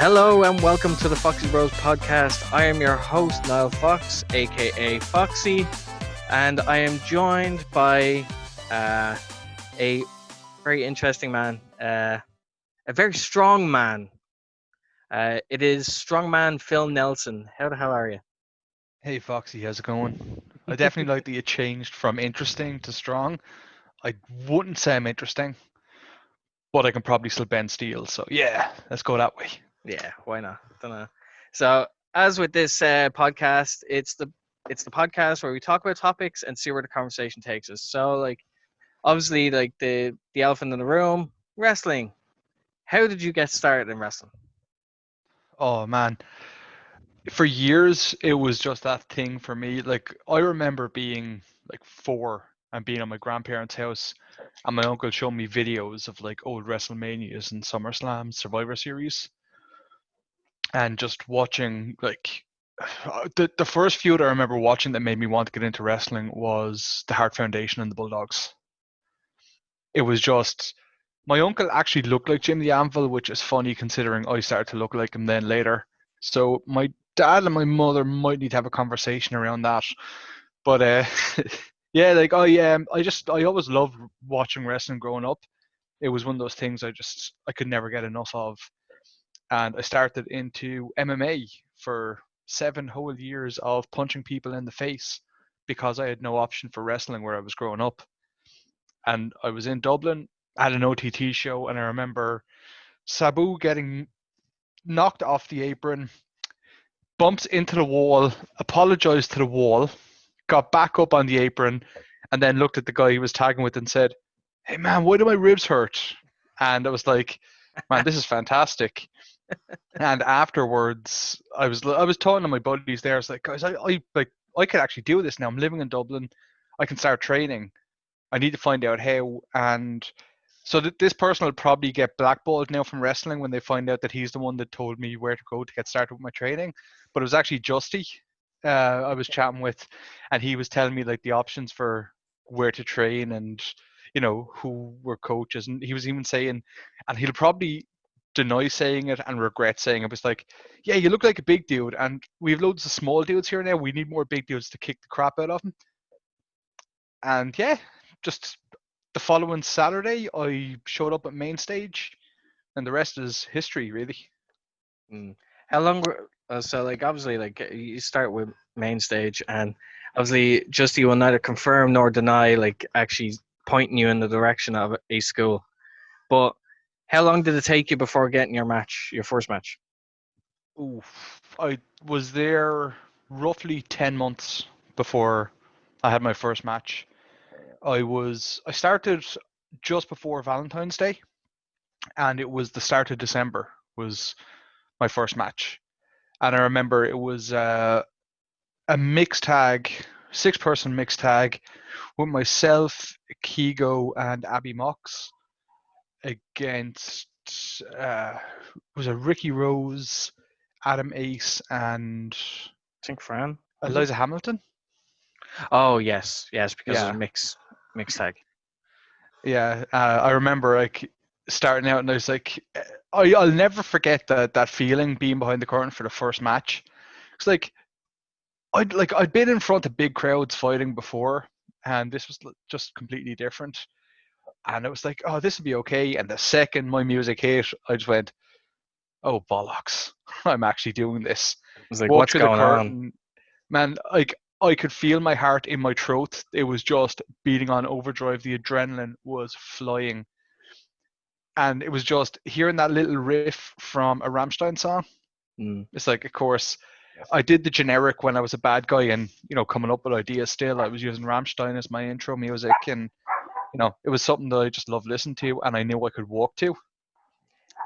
Hello and welcome to the Foxy Bros podcast. I am your host, Niall Fox, aka Foxy, and I am joined by a very interesting man, a very strong man. It is Strongman Phil Nelson. How the hell are you? Hey Foxy, how's it going? I definitely like that you changed from interesting to strong. I wouldn't say I'm interesting, but I can probably still bend steel. So yeah, let's go that way. Yeah, why not? Don't know. So, as with this podcast, it's the podcast where we talk about topics and see where the conversation takes us. So, obviously, the elephant in the room, wrestling. How did you get started in wrestling? Oh man, for years it was just that thing for me. Like I remember being like 4 and being on my grandparents' house, and my uncle showed me videos of like old WrestleManias and SummerSlam Survivor Series, and just watching like the first feud I remember watching that made me want to get into wrestling was the Hart Foundation and the Bulldogs. It was just my uncle actually looked like Jim the Anvil, which is funny considering I started to look like him then later. So my dad and my mother might need to have a conversation around that. But yeah, like I always loved watching wrestling growing up. It was one of those things I could never get enough of. And I started into MMA for 7 whole years of punching people in the face because I had no option for wrestling where I was growing up. And I was in Dublin at an OTT show, and I remember Sabu getting knocked off the apron, bumped into the wall, apologized to the wall, got back up on the apron, and then looked at the guy he was tagging with and said, "Hey man, why do my ribs hurt?" And I was like, "Man, this is fantastic." And afterwards, I was talking to my buddies there. I was like, "Guys, I could actually do this now. I'm living in Dublin. I can start training. I need to find out how." And so this person will probably get blackballed now from wrestling when they find out that he's the one that told me where to go to get started with my training. But it was actually Justy I was chatting with, and he was telling me like the options for where to train and who were coaches, and he was even saying, and he'll probably deny saying it and regret saying it, was like, "Yeah, you look like a big dude, and we have loads of small dudes here now. We need more big dudes to kick the crap out of them." And yeah, just the following Saturday, I showed up at main stage, and the rest is history, really. Mm. How long were so obviously you start with main stage and obviously just you will neither confirm nor deny actually pointing you in the direction of a school. But how long did it take you before getting your first match? Ooh, I was there roughly 10 months before I had my first match. I started just before Valentine's Day, and it was the start of December was my first match. And I remember it was a mixed tag, 6-person mixed tag with myself, Kigo, and Abby Mox against uh, was it Ricky Rose, Adam Ace, and I think Fran, was it? Eliza Hamilton. Oh yes, because there's a Yeah, mixed tag. yeah. I remember like starting out, and I was like, I'll never forget that feeling being behind the curtain for the first match. It's I'd been in front of big crowds fighting before, and this was just completely different. And it was like, oh, this will be okay. And the second my music hit, I just went, oh bollocks, I'm actually doing this. It's like, Walked what's through the going on? curtain, man. Like I could feel my heart in my throat. It was just beating on overdrive. The adrenaline was flying, and it was just hearing that little riff from a Rammstein song. Mm. It's like, of course, I did the generic when I was a bad guy, and coming up with ideas. Still, I was using Rammstein as my intro music, and it was something that I just loved listening to, and I knew I could walk to.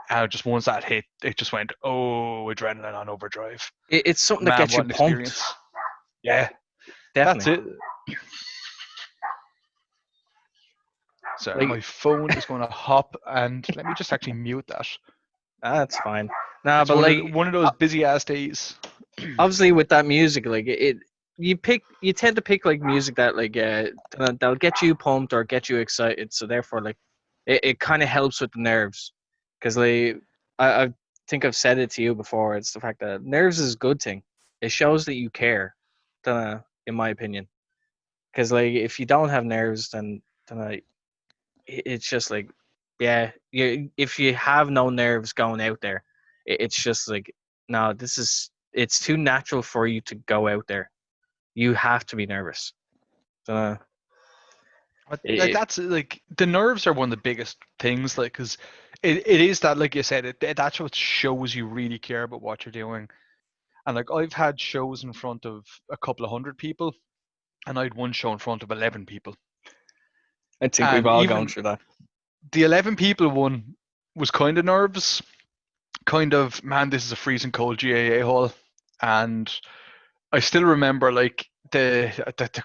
And just once that hit, it just went, oh, adrenaline on overdrive. It's something that Man, gets what you an pumped. experience. Yeah, that's Definitely. it. So Like my phone is going to hop, and let me just actually mute that. that's fine. Nah, It's but one of those busy ass days. obviously with that music, you tend to pick music that that'll get you pumped or get you excited. So therefore, it kind of helps with the nerves, because I think I've said it to you before. It's the fact that nerves is a good thing. It shows that you care. In my opinion, because like if you don't have nerves, then it's just like, yeah, if you have no nerves going out there, it's just like, no, it's too natural for you to go out there. You have to be nervous. Uh, Like it, that's like the nerves are one of the biggest things, like because it is that, like you said, that's what shows you really care about what you're doing. And like I've had shows in front of a couple of hundred people, and I had one show in front of 11 people. I think we've And all gone even through that. the 11 people one was kind of nerves, kind of, man, this is a freezing cold GAA hall. And I still remember like the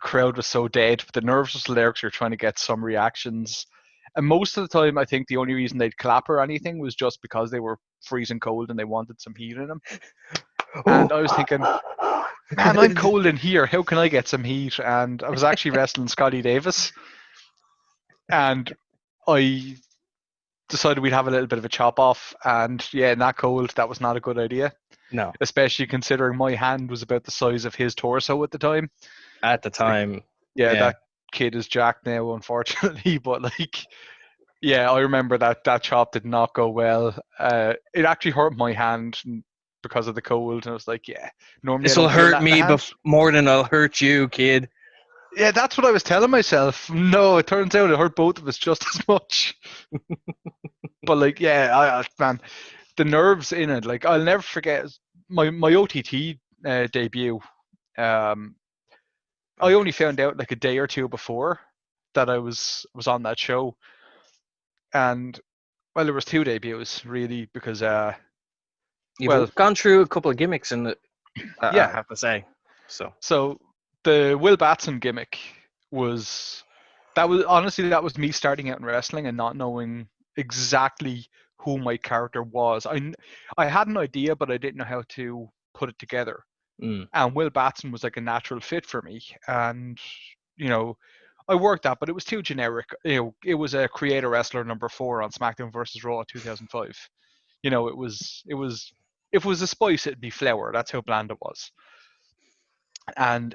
crowd was so dead, but the nerves was there because you're trying to get some reactions. And most of the time, I think the only reason they'd clap or anything was just because they were freezing cold and they wanted some heat in them. And I was thinking, man, I'm cold in here. How can I get some heat? And I was actually wrestling Scotty Davis, and I decided we'd have a little bit of a chop off. And yeah, in that cold, that was not a good idea, No, especially considering my hand was about the size of his torso at the time. at the Like, time, yeah, yeah. that kid is jacked now, unfortunately. But like, yeah, I remember that chop did not go well. It actually hurt my hand because of the cold, and I was like, yeah, normally I This will don't feel hurt that in the me, hand. more than I'll hurt you, kid. Yeah, that's what I was telling myself. No, it turns out it hurt both of us just as much. But like, yeah, man, the nerves in it. Like, I'll never forget my OTT debut. Um, I only found out like a day or two before that I was on that show, and well, there was two debuts really because well, You've gone through a couple of gimmicks in it, I yeah. have to say. So So the Will Batson gimmick was that was me starting out in wrestling and not knowing exactly who my character was. I had an idea, but I didn't know how to put it together. mm. And Will Batson was like a natural fit for me, and you know, I worked that, but it was too generic. It was a creator wrestler number 4 on SmackDown versus Raw 2005. If it was a spice, it'd be flour. That's how bland it was. And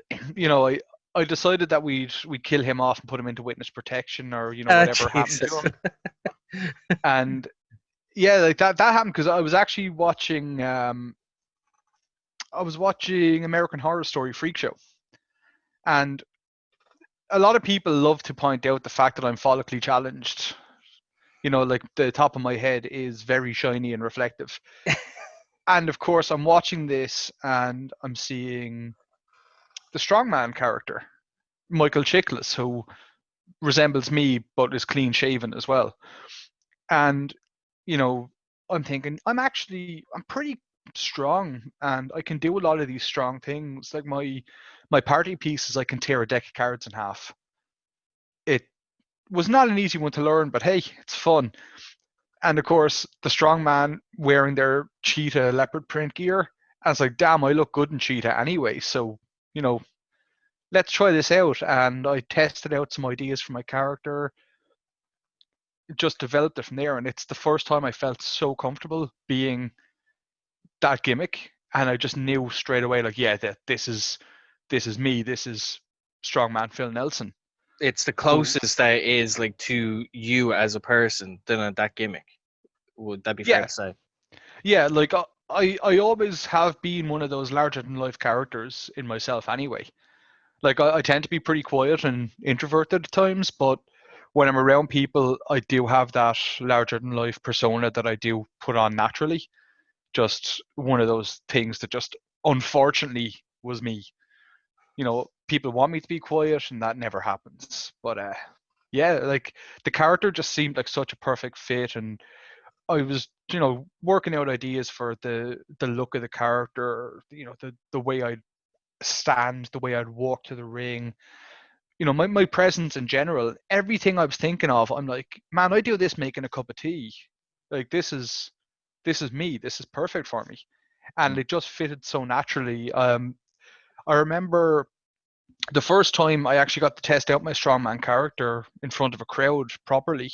I decided that we'd kill him off and put him into witness protection, or whatever happened to Jesus. him. And yeah, like that happened because I was watching American Horror Story Freak Show, and a lot of people love to point out the fact that I'm follically challenged. Like the top of my head is very shiny and reflective. And of course, I'm watching this and I'm seeing the Strongman character, Michael Chiklis, who resembles me but is clean shaven as well. And you know, I'm thinking I'm pretty strong and I can do a lot of these strong things. Like my party piece is I can tear a deck of cards in half. It was not an easy one to learn, but hey, it's fun. And of course, the strong man wearing their cheetah leopard print gear. I was like, damn, I look good in cheetah anyway. So, you know, let's try this out. And I tested out some ideas for my character, just developed it from there. And it's the first time I felt so comfortable being that gimmick. And I just knew straight away, like, yeah, that this is me. This is strongman Phil Nelson. It's the But closest that is like to you as a person than that gimmick. Would that be fair yeah, to say? yeah, like I always have been one of those larger than life characters in myself anyway. Like I tend to be pretty quiet and introverted at times, but when I'm around people, I do have that larger than life persona that I do put on naturally. Just one of those things that just unfortunately was me. People want me to be quiet and that never happens. But yeah, like the character just seemed like such a perfect fit, and I was, working out ideas for the look of the character, the way I'd stand, the way I'd walk to the ring, my presence in general, everything I was thinking of, I'm like, man, I do this making a cup of tea. Like this is me. This is perfect for me. And Mm. it just fitted so naturally. I remember the first time I actually got to test out my strongman character in front of a crowd properly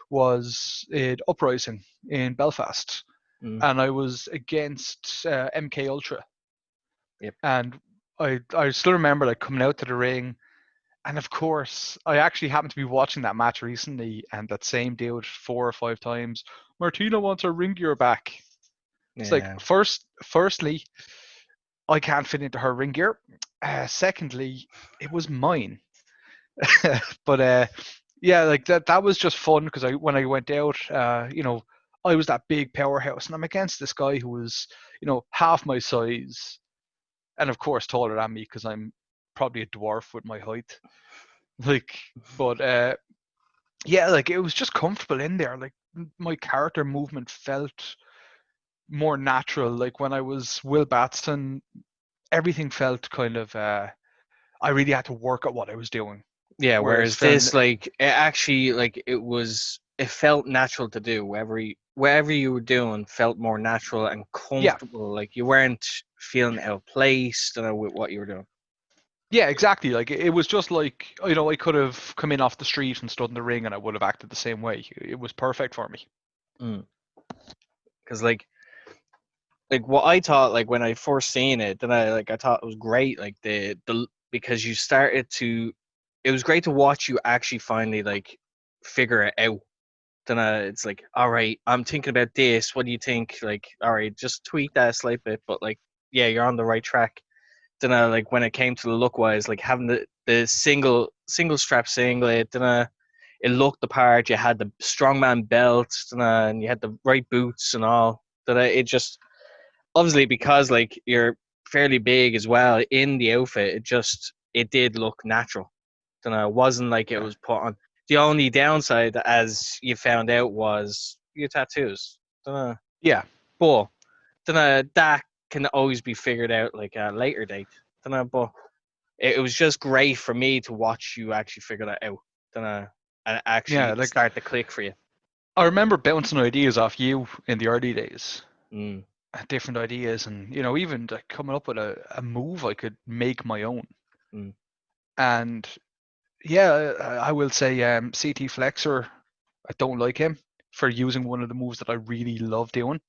was at Uprising in Belfast. Mm. and I was against MK Ultra, Yep. and I still remember like coming out to the ring, and of course I actually happened to be watching that match recently, and that same dude 4 or 5 times, Martina wants her ring gear back. It's like Yeah. firstly, I can't fit into her ring gear. Secondly, it was mine. But yeah, like that was just fun because when I went out, I was that big powerhouse, and I'm against this guy who was, half my size, and of course taller than me because I'm probably a dwarf with my height. Like, but yeah, like it was just comfortable in there. Like my character movement felt more natural. Like when I was Will Batson, everything felt kind of. I really had to work at what I was doing. Yeah, Whereas whereas Fern, this, like, it actually, like, it felt natural to do. Wherever you were doing felt more natural and yeah, comfortable. Like, you weren't feeling out of place, with what you were doing. yeah, exactly. Like it was just like I could have come in off the street and stood in the ring, and I would have acted the same way. It was perfect for me. Mm. Because, like what I thought, like when I first seen it, then I thought it was great. Like the because you started to, it was great to watch you actually finally like figure it out. Then it's like, all right, I'm thinking about this. What do you think? Like, all right, just tweak that a slight bit, but like, yeah, you're on the right track. Then like when it came to the look wise, like having the single strap singlet, then it looked the part. You had the strongman belt, and you had the right boots and all. That it just, obviously, because like you're fairly big as well in the outfit, it did look natural. It wasn't like it Yeah, was put on. The only downside, as you found out, was your tattoos. Dunno. yeah, But that can always be figured out like at a later date. But it was just great for me to watch you actually figure that out. And yeah. actually Like start to click for you. I remember bouncing ideas off you in the early days, Mm, different ideas, and even like coming up with a move I could make my own. mm. And yeah, I will say CT Flexor. I don't like him for using one of the moves that I really love doing,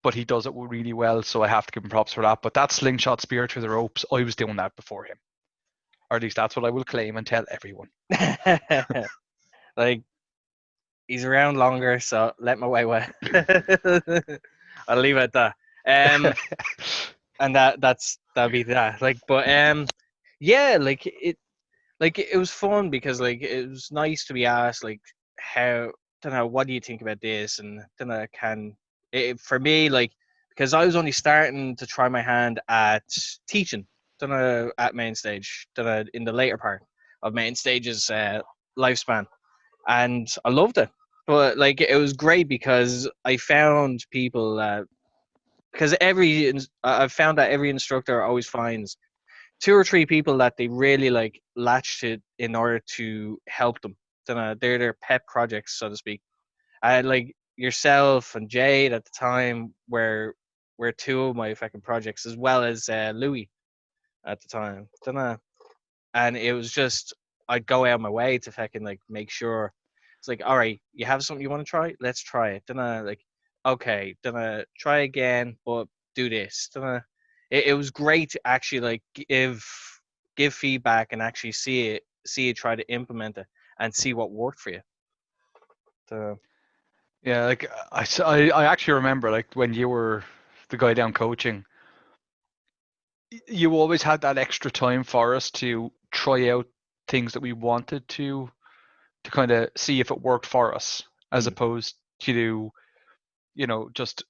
but he does it really well, so I have to give him props for that. But that slingshot spear through the ropes, I was doing that before him, or at least that's what I will claim and tell everyone. Like, he's around longer, so let my way away. I'll leave it at that. And that'll be that. Like, but yeah, like it was fun because like it was nice to be asked like how, don't know, what do you think about this, and then I can, for me, like, because I was only starting to try my hand at teaching, don't know, at main stage, don't know, in the later part of main stage's lifespan, and I loved it. But like it was great because I found people, because I've found that every instructor always finds two or three people that they really like latch to in order to help them. Then they're their pet projects, so to speak. Like yourself and Jade at the time were two of my fucking projects, as well as Louis at the time. Then and it was just, I'd go out of my way to fucking like make sure it's like, all right, you have something you want to try, let's try it. Then like, okay, then try again, but do this. Then it was great to actually like give feedback and actually see it, try to implement it and see what worked for you. So, Yeah, like I actually remember like when you were the guy down coaching, you always had that extra time for us to try out things that we wanted to kind of see if it worked for us, as mm, opposed to just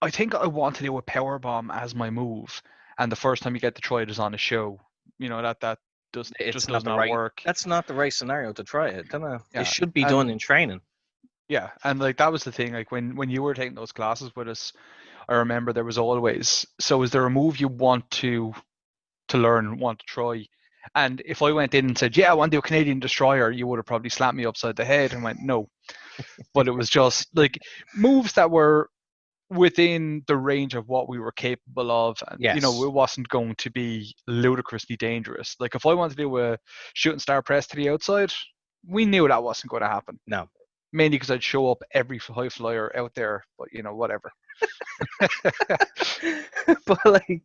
I think I want to do a power bomb as my move, and the first time you get to try it is on a show. That it's just not does the not right. work. That's not the right scenario to try it. Don't know. It Yeah, should be done and in training. yeah, and like that was the thing. Like when you were taking those classes with us, I remember there was always, so is there a move you want to learn, want to try? And if I went in and said, yeah, I want to do a Canadian destroyer, you would have probably slapped me upside the head and went, no. But it was just like moves that were within the range of what we were capable of, and Yes. it wasn't going to be ludicrously dangerous. Like if I wanted to do a shooting star press to the outside, we knew that wasn't going to happen. No. mainly because I'd show up every high flyer out there. But whatever. But like,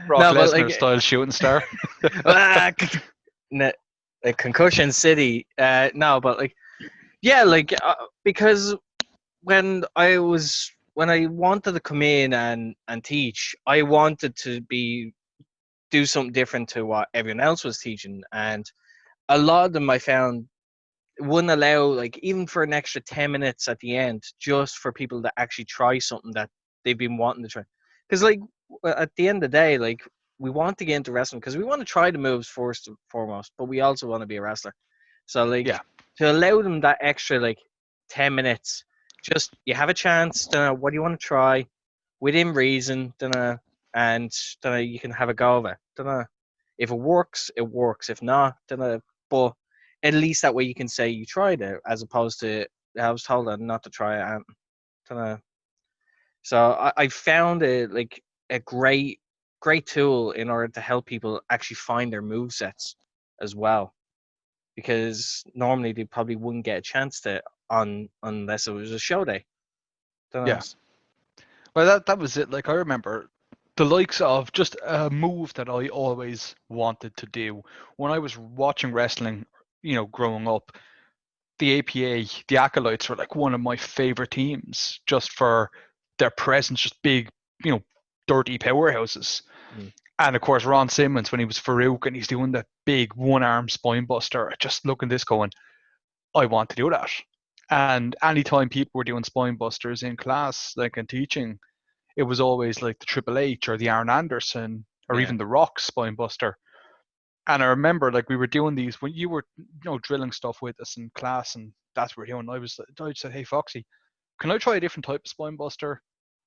Brock no, but Lesnar like, style shooting star. ah, ne- like concussion city. No, but like, yeah, like because when I wanted to come in and teach, I wanted to be do something different to what everyone else was teaching, and a lot of them I found wouldn't allow, like, even for an extra 10 minutes at the end, just for people to actually try something that they've been wanting to try. Because like at the end of the day, like, we want to get into wrestling because we want to try the moves first and foremost, but we also want to be a wrestler. So like, Yeah, to allow them that extra like 10 minutes, just you have a chance to what do you want to try within reason, and you can have a go of it. If it works, it works. If not, but at least that way you can say you tried it, as opposed to I was told not to try it. And so I found it like a great tool in order to help people actually find their move sets as well, because normally they probably wouldn't get a chance to on unless it was a show day. Dunno. yeah. Well, that was it. Like I remember the likes of just a move that I always wanted to do when I was watching wrestling. Growing up, the APA, the Acolytes were like one of my favorite teams just for their presence, just big, dirty powerhouses. Mm. And of course, Ron Simmons when he was Farouk and he's doing the big one-arm spine buster. Just looking at this going, I want to do that. And anytime people were doing spine busters in class, like in teaching, it was always like the Triple H or the Arn Anderson or Yeah. even the Rock spine buster. And I remember like we were doing these when you were drilling stuff with us in class, and that's what we were doing. I said, hey Foxy, can I try a different type of spine buster?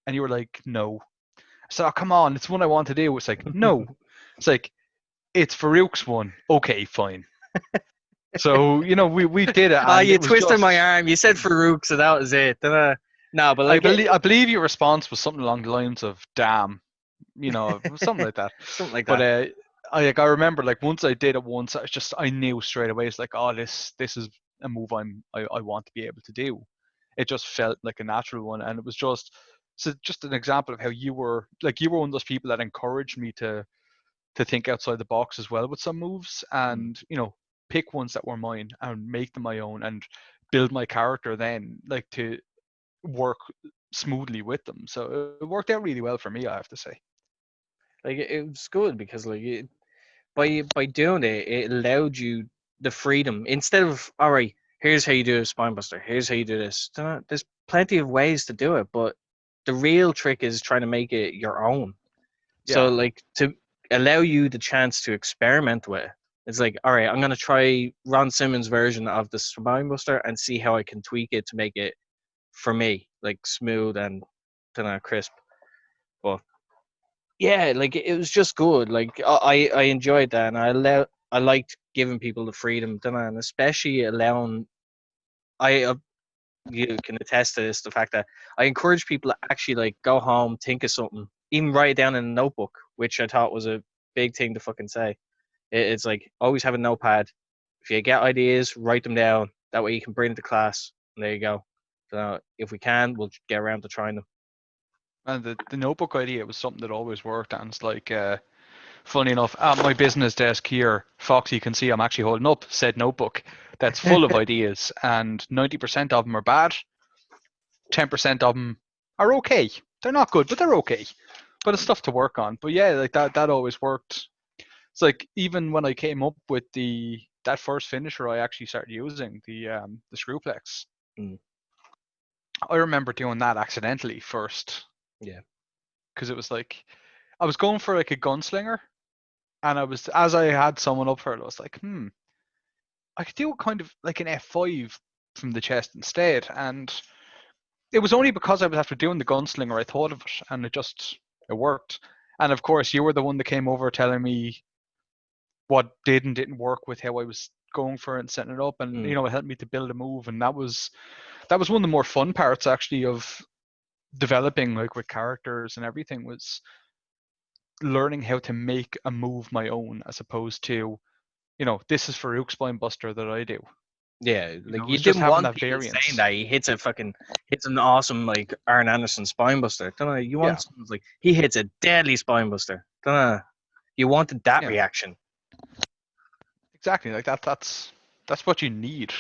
And you were like, no. I said, oh come on, it's one I want to do. It's like, no. It's like, it's Farouk's one. Okay, fine. So we did it, Oh, and you it was twisted my just. arm. You said Farouk, so that was it. No, but I like believe I believe your response was something along the lines of "damn," something like that. something like But that. I remember like once I did it once, I knew straight away. It's like, oh, this is a move I want to be able to do. It just felt like a natural one, and it was just an example of how you were one of those people that encouraged me to think outside the box as well with some moves, Mm. and pick ones that were mine and make them my own and build my character then like to work smoothly with them. So it worked out really well for me, I have to say. Like it was good because like by doing it, it allowed you the freedom instead of, all right, here's how you do a spine buster. Here's how you do this. There's plenty of ways to do it, but the real trick is trying to make it your own. So Yeah, like to allow you the chance to experiment with it. It's like, all right, I'm gonna try Ron Simmons' version of the spine buster and see how I can tweak it to make it for me, like smooth and crisp. But yeah, like it was just good. Like I enjoyed that, and I liked giving people the freedom, and especially allowing I you can attest to this, the fact that I encourage people to actually like go home, think of something, even write it down in a notebook, which I thought was a big thing to fucking say. It's like always have a notepad. If you get ideas, write them down. That way you can bring it to class. And there you go. So if we can, we'll get around to trying them. and the notebook idea was something that always worked, and it's like funny enough, at my business desk here, Foxy can see I'm actually holding up said notebook that's full of ideas, and 90% of them are bad, 10% of them are okay. They're not good, but they're okay. But it's stuff to work on. But yeah, like that always worked. It's like even when I came up with the that first finisher, I actually started using the Screwplex. Mm, I remember doing that accidentally first yeah. because it was like I was going for like a gunslinger, and I was as I had someone up for it, I was like, I could do kind of like an F5 from the chest instead, and it was only because I was after doing the gunslinger I thought of it, and it worked. And of course, you were the one that came over telling me what did and didn't work with how I was going for it and setting it up, and Mm. it helped me to build a move, and that was one of the more fun parts actually of developing like with characters and everything was learning how to make a move my own as opposed to this is Farouk's spine buster that I do. Yeah, You like know, it you was just didn't having want that people saying variance. that hits an awesome like Arn Anderson spinebuster. Don't know. You Yeah, want someone like he hits a deadly spinebuster. Don't know. You wanted that yeah, reaction. exactly. Like that's what you need.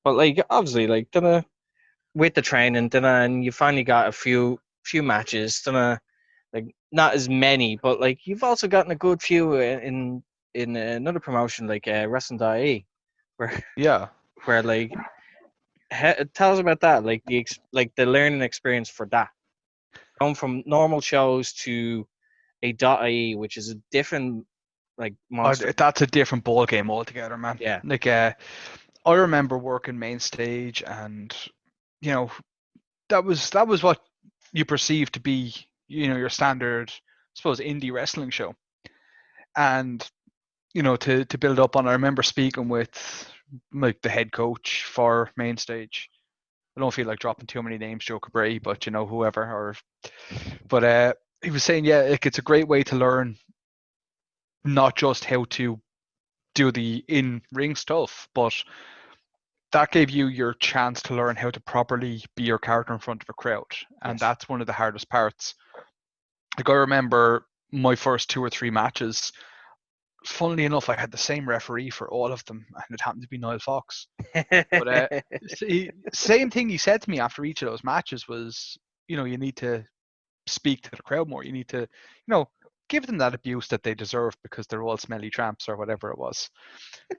But like obviously like don't know, with the training, don't know, and you finally got a few matches, don't know, like not as many, but like you've also gotten a good few in another promotion like Wrestling.ie where Yeah. where like tell us about that, like like the learning experience for that, going from normal shows to a .ie, which is a different like monster. That's a different ball game altogether, man. Yeah, Like, I remember working main stage, and you know that was what you perceive to be, your standard, I suppose, indie wrestling show. And to build up on, I remember speaking with like the head coach for main stage. I don't feel like dropping too many names, Joe Cabray, but whoever. But he was saying, yeah, like it's a great way to learn not just how to do the in ring stuff, but that gave you your chance to learn how to properly be your character in front of a crowd. And yes. that's one of the hardest parts. Like, I remember my first two or three matches, funnily enough, I had the same referee for all of them, and it happened to be Niall Fox. But same thing he said to me after each of those matches was, you need to speak to the crowd more. You need to, give them that abuse that they deserve because they're all smelly tramps or whatever it was.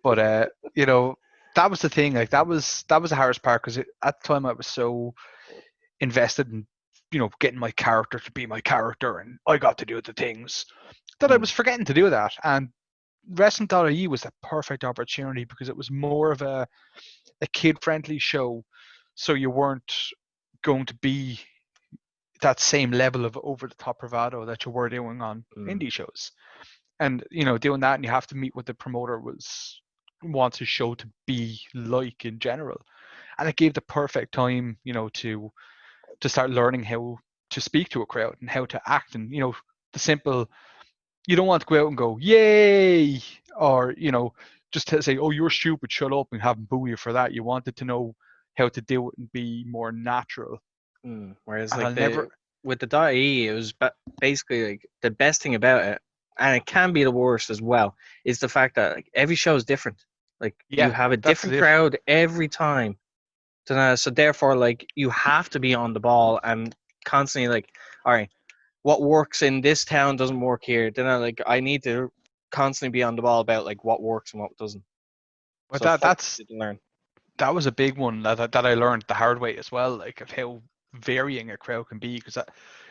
But that was the thing. Like, that was the hardest part, because at the time I was so invested in getting my character to be my character, and I got to do the things that I Mm, was forgetting to do that. And Wrestling.ie was a perfect opportunity because it was more of a kid friendly show, so you weren't going to be that same level of over the top bravado that you were doing on mm, indie shows. And doing that, and you have to meet what the promoter wants his show to be like in general. And it gave the perfect time, to start learning how to speak to a crowd and how to act. And the simple, you don't want to go out and go yay, or just to say, oh, you're stupid, shut up, and have them boo you for that. You wanted to know how to do it and be more natural. Whereas And like I'll the never. with the .ie, it was basically like the best thing about it, and it can be the worst as well, is the fact that like every show is different. Like you Yeah, have a that's different it. crowd every time. So therefore, like you have to be on the ball and constantly like, all right, what works in this town doesn't work here. Then I need to constantly be on the ball about like what works and what doesn't. But So it's that quite that's easy to learn. that was a big one that I learned the hard way as well, like, of how varying a crowd can be. Because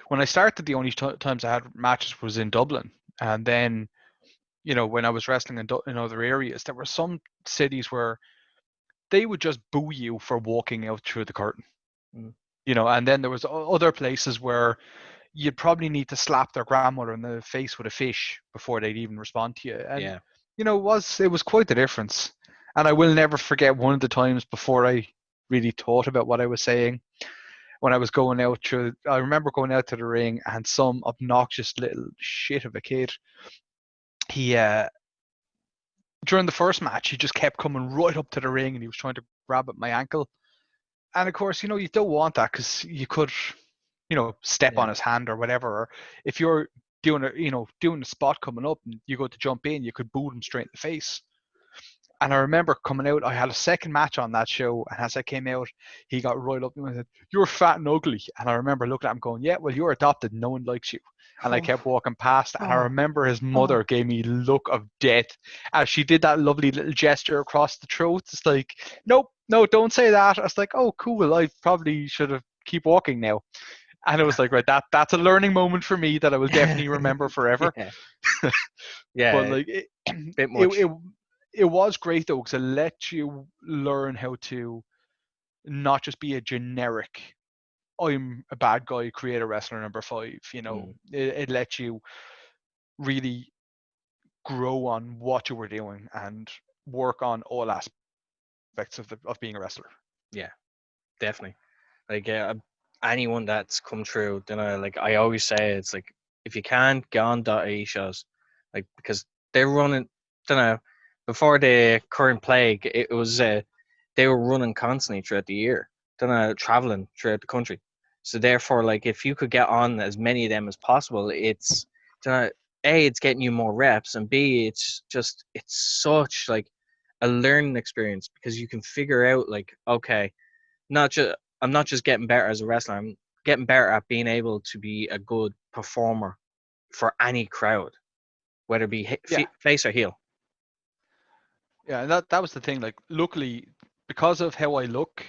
when I started, the only times I had matches was in Dublin, and then when I was wrestling in other areas, there were some cities where they would just boo you for walking out through the curtain. Mm. And then there was other places where you'd probably need to slap their grandmother in the face with a fish before they'd even respond to you. And Yeah. it was quite the difference. And I will never forget one of the times before I really thought about what I was saying, when I was going out to. I remember going out to the ring, and some obnoxious little shit of a kid, he during the first match, he just kept coming right up to the ring, and he was trying to grab at my ankle. And of course, you don't want that, because you could, step Yeah. on his hand or whatever. Or if you're doing a spot coming up and you go to jump in, you could boot him straight in the face. And I remember coming out, I had a second match on that show, and as I came out, he got right up to me and said, "You're fat and ugly." And I remember looking at him going, "Yeah, well, you're adopted. No one likes you." And I Oh, kept walking past, and I oh, remember his oh. mother gave me a look of death as she did that lovely little gesture across the throat. It's like, nope, no, don't say that. I was like, oh, cool. I probably should have keep walking now. And it was like, right, that's a learning moment for me that I will definitely remember forever. Yeah. But Yeah. like, Bit it, much. it it was great though, because it let you learn how to not just be a generic, I'm a bad guy, create a wrestler number five. Mm. It let you really grow on what you were doing and work on all aspects of being a wrestler. Yeah, definitely. Like anyone that's come through, then like I always say, it's like if you can get on .ie shows, like because they're running, don't know, before the current plague, it was they were running constantly throughout the year, then traveling throughout the country. So therefore, like if you could get on as many of them as possible, it's a it's getting you more reps, and b it's such like a learning experience because you can figure out like okay, not just I'm not just getting better as a wrestler, I'm getting better at being able to be a good performer for any crowd, whether it be Yeah, face or heel. yeah, and that was the thing. Like, luckily, because of how I look,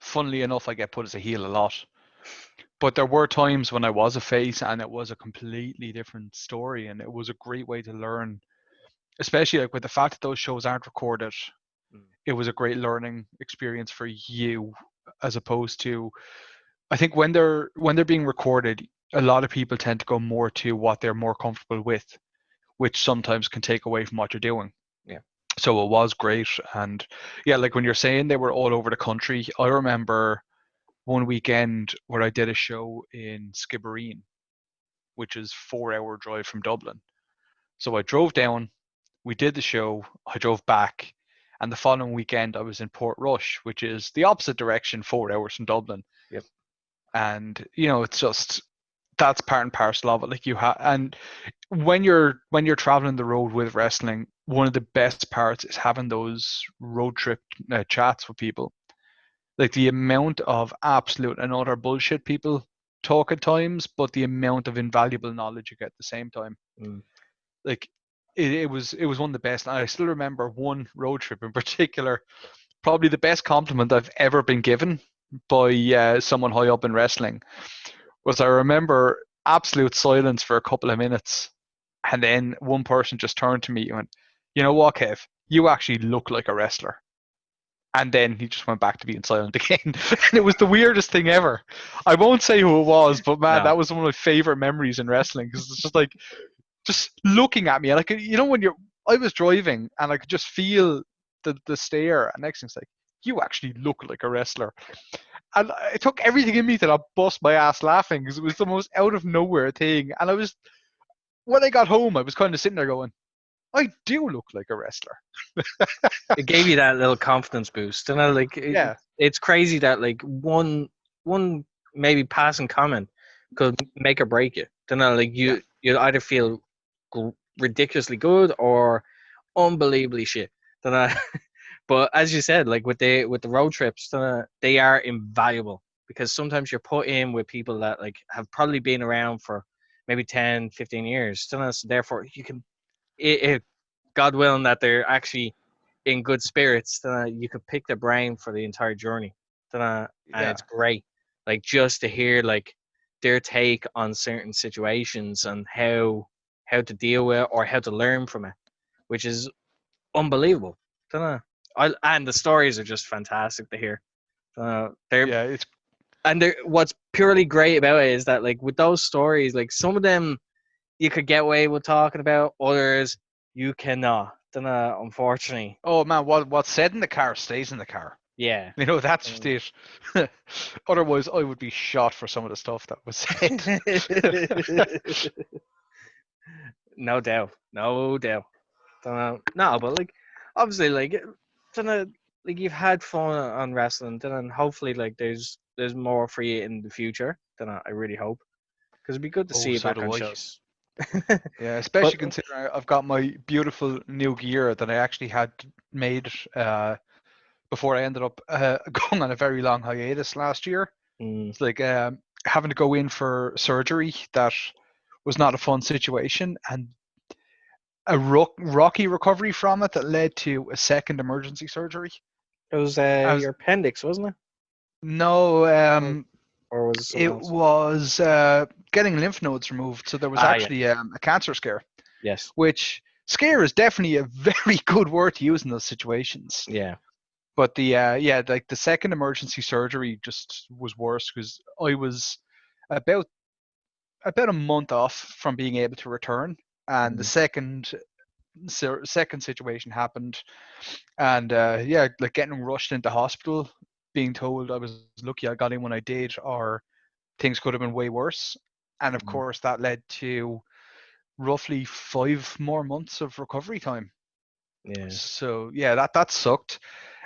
funnily enough, I get put as a heel a lot. But there were times when I was a face, and it was a completely different story, and it was a great way to learn, especially like with the fact that those shows aren't recorded. Mm. It was a great learning experience for you, as opposed to, I think when they're being recorded, a lot of people tend to go more to what they're more comfortable with, which sometimes can take away from what you're doing. Yeah. So it was great. And yeah, like when you're saying they were all over the country, I remember one weekend where I did a show in Skibbereen, which is 4 hour drive from Dublin. So I drove down, we did the show, I drove back, and the following weekend I was in Portrush, which is the opposite direction, 4 hours from Dublin. Yep. And it's just, that's part and parcel of it. Like, you have, and when you're traveling the road with wrestling, one of the best parts is having those road trip chats with people. Like, the amount of absolute and utter bullshit people talk at times, but the amount of invaluable knowledge you get at the same time. Mm. Like, it was one of the best. And I still remember one road trip in particular, probably the best compliment I've ever been given by someone high up in wrestling, was I remember absolute silence for a couple of minutes, and then one person just turned to me and went, "You know what, Kev? You actually look like a wrestler." And then he just went back to being silent again. And it was the weirdest thing ever. I won't say who it was, but man, No. that was one of my favorite memories in wrestling, because it's just like, just looking at me, and when I was driving and I could just feel the stare, and next thing it's like, "You actually look like a wrestler." And it took everything in me to not bust my ass laughing, because it was the most out of nowhere thing. And when I got home, I was kind of sitting there going, "I do look like a wrestler." It gave you that little confidence boost, and like Yeah, it's crazy that like one maybe passing comment could make or break you. Then like yeah, you either feel ridiculously good or unbelievably shit. Then but as you said, like with the road trips, they are invaluable because sometimes you're put in with people that like have probably been around for maybe 10, 15 years. So therefore you can it, God willing that they're actually in good spirits, then you could pick their brain for the entire journey. And yeah, it's great, like just to hear like their take on certain situations and how to deal with it or how to learn from it, which is unbelievable. And the stories are just fantastic to hear. They're yeah. It's and they're what's purely great about it is that like with those stories, like some of them you could get away with talking about, others you cannot. Unfortunately, oh man, what's said in the car stays in the car. yeah. That's just it. Otherwise, I would be shot for some of the stuff that was said. No doubt, no doubt. No, but like obviously, like dunno, like you've had fun on wrestling, and hopefully, like there's more for you in the future. I really hope because it'd be good to see Oh, you so back do on I. shows. Yeah, But especially considering I've got my beautiful new gear that I actually had made before I ended up going on a very long hiatus last year. mm, It's like, having to go in for surgery that was not a fun situation, and a rocky recovery from it that led to a second emergency surgery. it was As your appendix, wasn't it, no, or, or was it something it else? was getting lymph nodes removed, so there was Ah, yeah, actually a cancer scare. yes, Which, scare is definitely a very good word to use in those situations. yeah, But like the second emergency surgery just was worse, because I was about about a month off from being able to return, and the mm, second situation happened, and yeah, like getting rushed into hospital, being told I was lucky I got in when I did, or things could have been way worse. And of mm. course, that led to roughly 5 more months of recovery time. Yeah. So yeah, that sucked.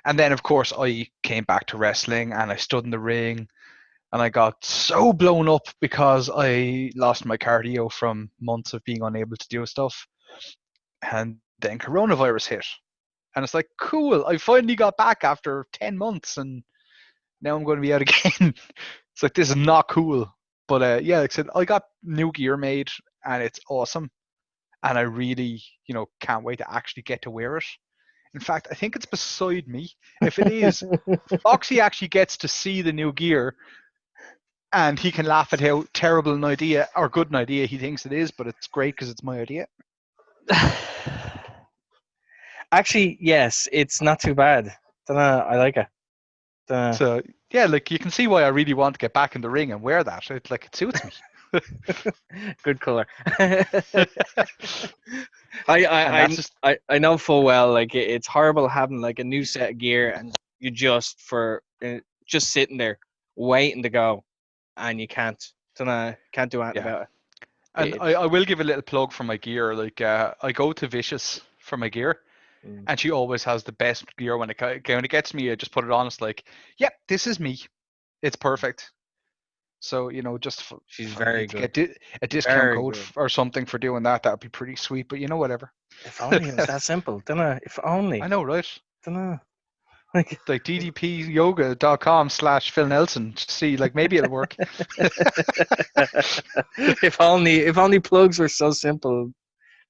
And then of course I came back to wrestling and I stood in the ring and I got so blown up because I lost my cardio from months of being unable to do stuff. And then coronavirus hit. And it's like, cool, I finally got back after 10 months and now I'm going to be out again. It's like, this is not cool. But yeah, like I said, I got new gear made and it's awesome. And I really, can't wait to actually get to wear it. In fact, I think it's beside me. If it is, Foxy actually gets to see the new gear and he can laugh at how terrible an idea or good an idea he thinks it is, but it's great because it's my idea. Actually, yes, it's not too bad. I like it. So yeah, like you can see why I really want to get back in the ring and wear that. It suits me. Good color. I, And I that's just I know full well like it's horrible having like a new set of gear and you just sitting there waiting to go and you can't do anything yeah. about And it. I will give a little plug for my gear. Like I go to Vicious for my gear, Mm. and she always has the best gear when it gets me. I just put it on. It's like, yep, this is me. It's perfect. So just She's for me very to good, get a discount very code good. or something for doing that, that would be pretty sweet. But whatever. If only it was that simple. If I only. know, right? Dunno. Like Like ddpyoga.com/Phil Nelson. See, like maybe it'll work. if only plugs were so simple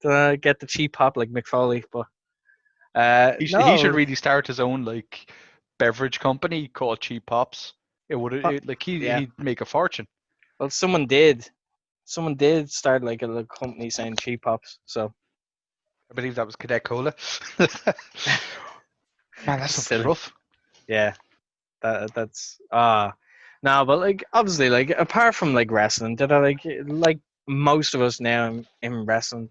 to get the cheap pop like McFoley, but He should no, really start his own like beverage company called Cheap Pops. uh, Like yeah. he'd make a fortune. Well, someone did start like a little company saying cheap pops. So I believe that was Cadet Cola. Man, that stuff was silly. rough. Yeah, that's no, but like obviously, like apart from like wrestling, did I like most of us now in wrestling,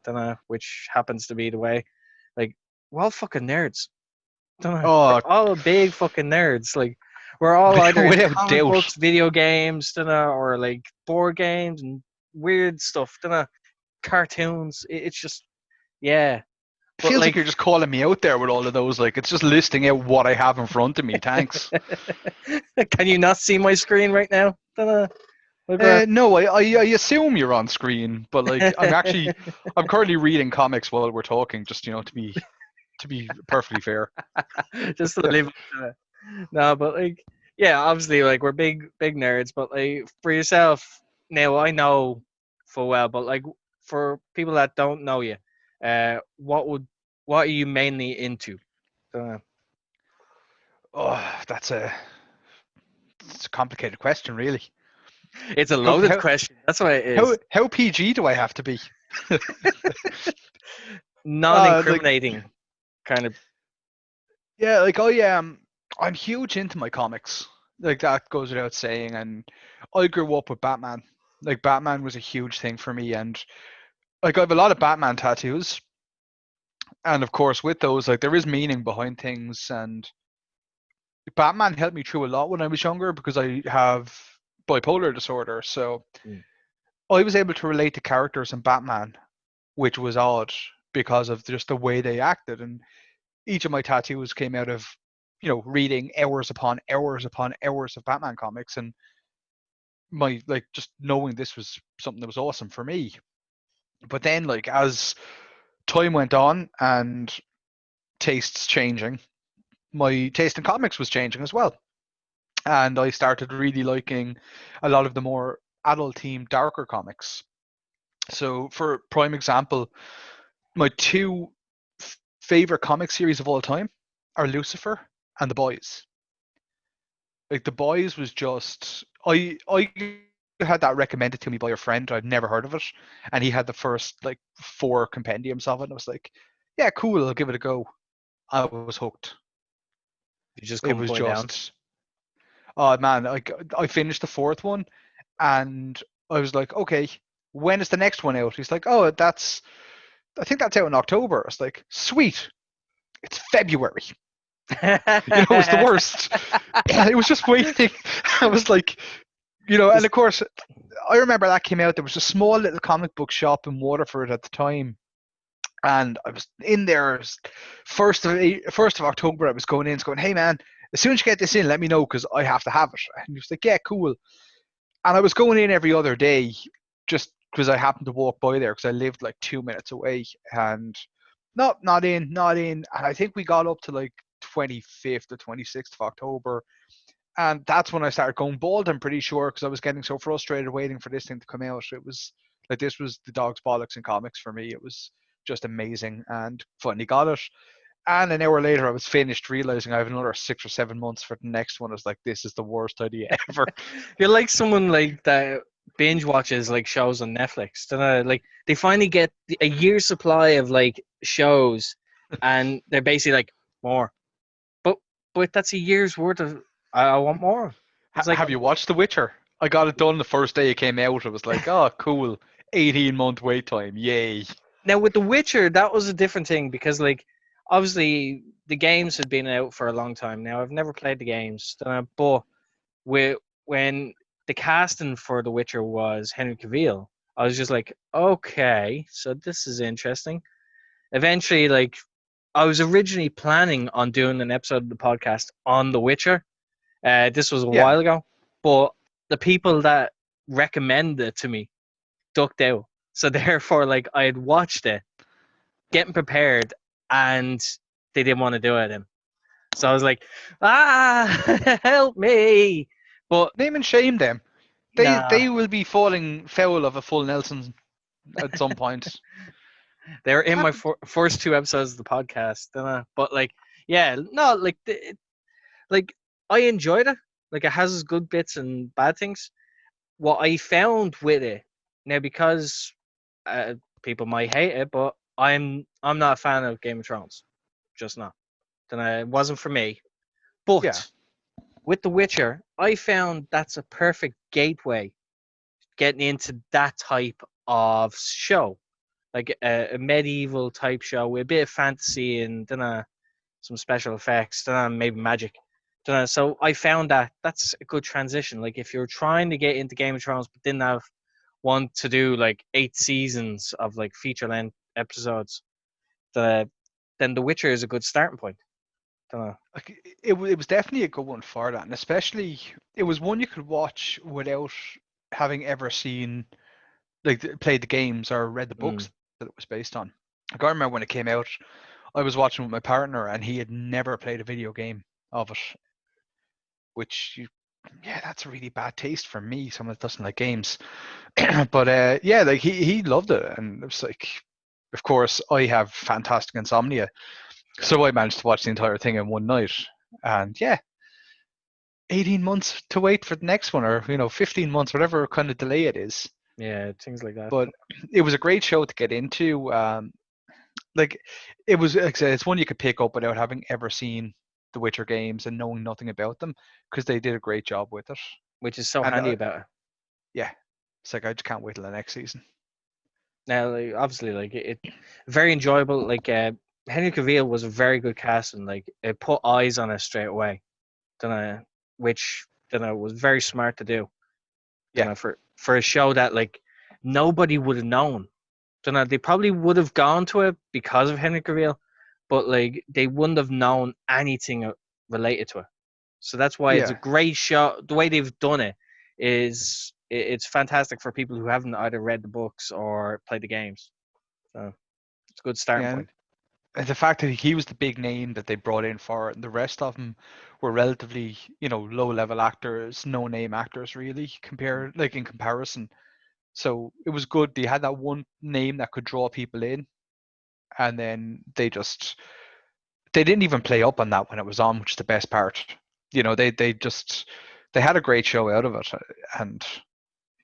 which happens to be the way, like we're all fucking nerds. We're Oh, all big fucking nerds. Like we're all either into without comic doubt. books, video games, or like board games and weird stuff, cartoons. It's just yeah. It But feels like like you're just calling me out there with all of those. Like it's just listing out what I have in front of me. Thanks. can you not see my screen right now? Look where No, I assume you're on screen, but like I'm currently reading comics while we're talking, just to be perfectly fair. just to live up to it. No, but like yeah, obviously like we're big nerds, but like for yourself, now I know full well, but like for people that don't know you, what are you mainly into? Uh, Oh, it's a complicated question, really. it's a How loaded how question. That's what it how, is. how PG do I have to be? Like Non-incriminating kind of. yeah, like I'm huge into my comics. Like that goes without saying. And I grew up with Batman. Like Batman was a huge thing for me, and like I have a lot of Batman tattoos. And of course, with those, like there is meaning behind things. And Batman helped me through a lot when I was younger because I have bipolar disorder. So Mm. I was able to relate to characters in Batman, which was odd because of just the way they acted. And each of my tattoos came out of, reading hours upon hours upon hours of Batman comics and my like just knowing this was something that was awesome for me. But then like as time went on and tastes changing, my taste in comics was changing as well. And I started really liking a lot of the more adult themed darker comics. So for prime example, my two favorite comic series of all time are Lucifer and The Boys. Like The Boys was just I had that recommended to me by a friend. I'd never heard of it, and he had the first like four compendiums of it. And I was like, yeah, cool, I'll give it a go. I was hooked. You just It couldn't was put it down. just oh man, I finished the fourth one, and I was like, okay, when is the next one out? He's like, oh, I think that's out in October. I was like, sweet, it's February. It was the worst. It was just waiting. I was like, and Just of course, I remember that came out. There was a small little comic book shop in Waterford at the time, And I was in there first of October. I was going, hey man, as soon as you get this in, let me know because I have to have it. And he was like, yeah, cool. And I was going in every other day just because I happened to walk by there because I lived like 2 minutes away. And not in. And I think we got up to like 25th or 26th of October. And that's when I started going bald, I'm pretty sure, because I was getting so frustrated waiting for this thing to come out. It was like this was the dog's bollocks in comics for me. It was just amazing and finally got it. And an hour later, I was finished, realizing I have another 6 or 7 months for the next one. I was like, this is the worst idea ever. You're like someone like that binge watches like shows on Netflix. Don't know, like they finally get a year's supply of like shows, and they're basically like more. But that's a year's worth of. I want more. It's like Have you watched The Witcher? I got it done the first day it came out. I was like, oh, cool. 18-month wait time. Yay. now with The Witcher, that was a different thing because like obviously the games had been out for a long time now. I've never played the games, but when the casting for The Witcher was Henry Cavill, I was just like, okay, so this is interesting. Eventually, like I was originally planning on doing an episode of the podcast on The Witcher. This was a Yeah. while ago, but the people that recommended it to me ducked out. So therefore, like I had watched it, getting prepared, and they didn't want to do it. Then. So I was like, help me! But Name and shame them. They nah, they will be falling foul of a full Nelson at some point. they were It in my happened. first two episodes of the podcast. But like, yeah, no, like I enjoyed it. Like it has its good bits and bad things. What I found with it now, because people might hate it, but I'm not a fan of Game of Thrones. Just not. Then it wasn't for me. Yeah. But with The Witcher, I found that's a perfect gateway getting into that type of show, like a medieval type show with a bit of fantasy and then some special effects, then maybe magic. So I found that that's a good transition. Like if you're trying to get into Game of Thrones but didn't have want to do like 8 seasons of like feature length episodes, the then The Witcher is a good starting point. Dunno. Like it was definitely a good one for that, and especially it was one you could watch without having ever seen played the games or read the Mm. books that it was based on. Like, I remember when it came out, I was watching with my partner, and he had never played a video game of it, which yeah, that's a really bad taste for me, someone that doesn't like games. But yeah, like he loved it, and it was like, of course, I have fantastic insomnia, so I managed to watch the entire thing in one night. And yeah, 18 months to wait for the next one, or 15 months, whatever kind of delay it is. Yeah, things like that. But it was a great show to get into. Like it was, like I said, it's one you could pick up without having ever seen the Witcher games and knowing nothing about them, because they did a great job with it. Which is so And handy about it. yeah, it's like I just can't wait till the next season. Now, like, obviously, like it very enjoyable. Like Henry Cavill was a very good cast, and like it put eyes on it straight away. Which was very smart to do. Yeah, For a show that like nobody would have known. They probably would have gone to it because of Henry Cavill, but like they wouldn't have known anything related to it. So that's why it's a yeah, great show. The way they've done it is it's fantastic for people who haven't either read the books or played the games. So it's a good starting yeah. point. And the fact that he was the big name that they brought in for it, and the rest of them were relatively, low level actors, no name actors really, in comparison. So it was good. They had that one name that could draw people in, and then they didn't even play up on that when it was on, which is the best part. They had a great show out of it, and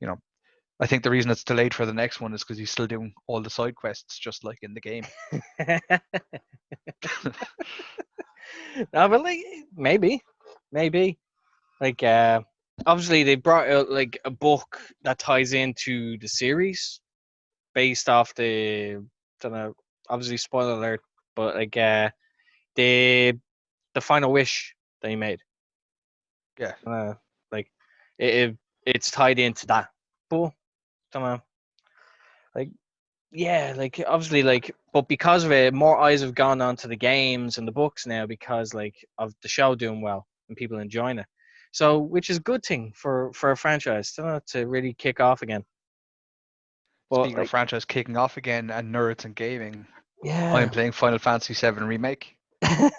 you know I think the reason it's delayed for the next one is because he's still doing all the side quests just like in the game. No, but like maybe like obviously they brought out like a book that ties into the series based off the don't know obviously spoiler alert, but like the the final wish that he made. Yeah, Like it it's tied into that. But don't know. Like yeah, like obviously, like, but because of it, more eyes have gone onto the games and the books now because like of the show doing well and people enjoying it. So, which is a good thing for a franchise to really kick off again. But Speaking of like, franchise kicking off again and nerds and gaming, I am yeah, playing Final Fantasy VII Remake. oh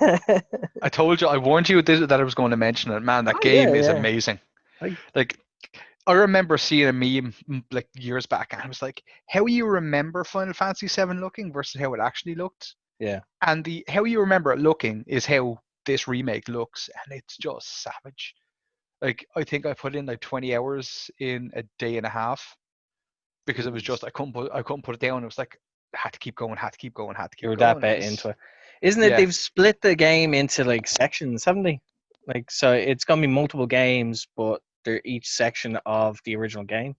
I told you, I warned you that I was going to mention it. Man, that yeah, game is yeah, amazing. like Like, I remember seeing a meme like years back, and I was like, how you remember Final Fantasy VII looking versus how it actually looked, yeah, and the how you remember it looking is how this remake looks, and it's just savage. Like, I think I put in like 20 hours in a day and a half because it was jeez, just I couldn't put it down. It was like had to keep going, had to keep going, had to keep you're that going. It bit into was it, isn't it? yeah. They've split the game into like sections, haven't they? Like, so it's gonna be multiple games, but they're each section of the original game.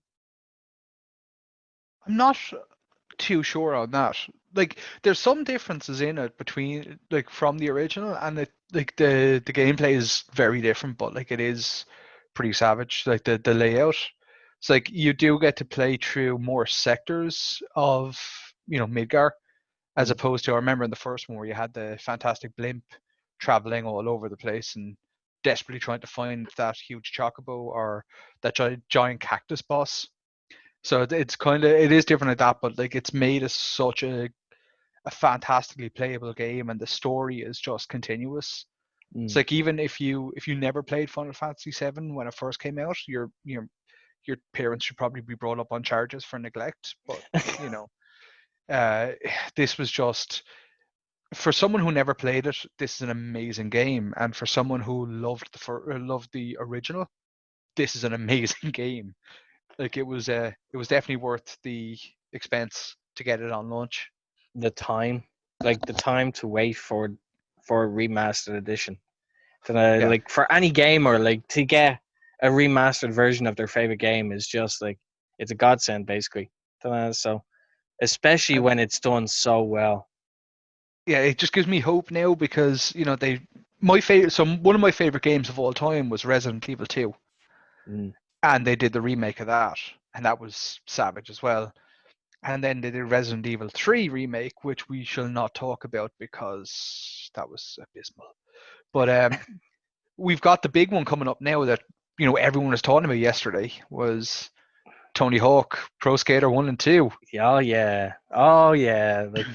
I'm not too sure on that. Like, there's some differences in it between like from the original, and it like the gameplay is very different, but like it is pretty savage. Like the layout, it's like you do get to play through more sectors of Midgar, as Mm. opposed to I remember in the first one where you had the fantastic blimp traveling all over the place and desperately trying to find that huge chocobo or that giant cactus boss. So it's kind of it is different like that, but like it's made as such a fantastically playable game, and the story is just continuous. It's Mm. like even if you never played Final Fantasy VII when it first came out, your parents should probably be brought up on charges for neglect. But you know, uh, this was just for someone who never played it. This is an amazing game, and for someone who loved the original, this is an amazing game. Like it was definitely worth the expense to get it on launch. The time, like the time to wait for a remastered edition. Yeah, Like for any gamer, like to get a remastered version of their favorite game is just like it's a godsend, basically. So especially and when it's done so well. yeah, it just gives me hope now because they my favorite some one of my favorite games of all time was Resident Evil 2, Mm. and they did the remake of that, and that was savage as well. And then they did Resident Evil 3 remake, which we shall not talk about because that was abysmal. But we've got the big one coming up now that everyone was talking about yesterday was Tony Hawk Pro Skater 1 and 2. Yeah, oh yeah, oh yeah. Like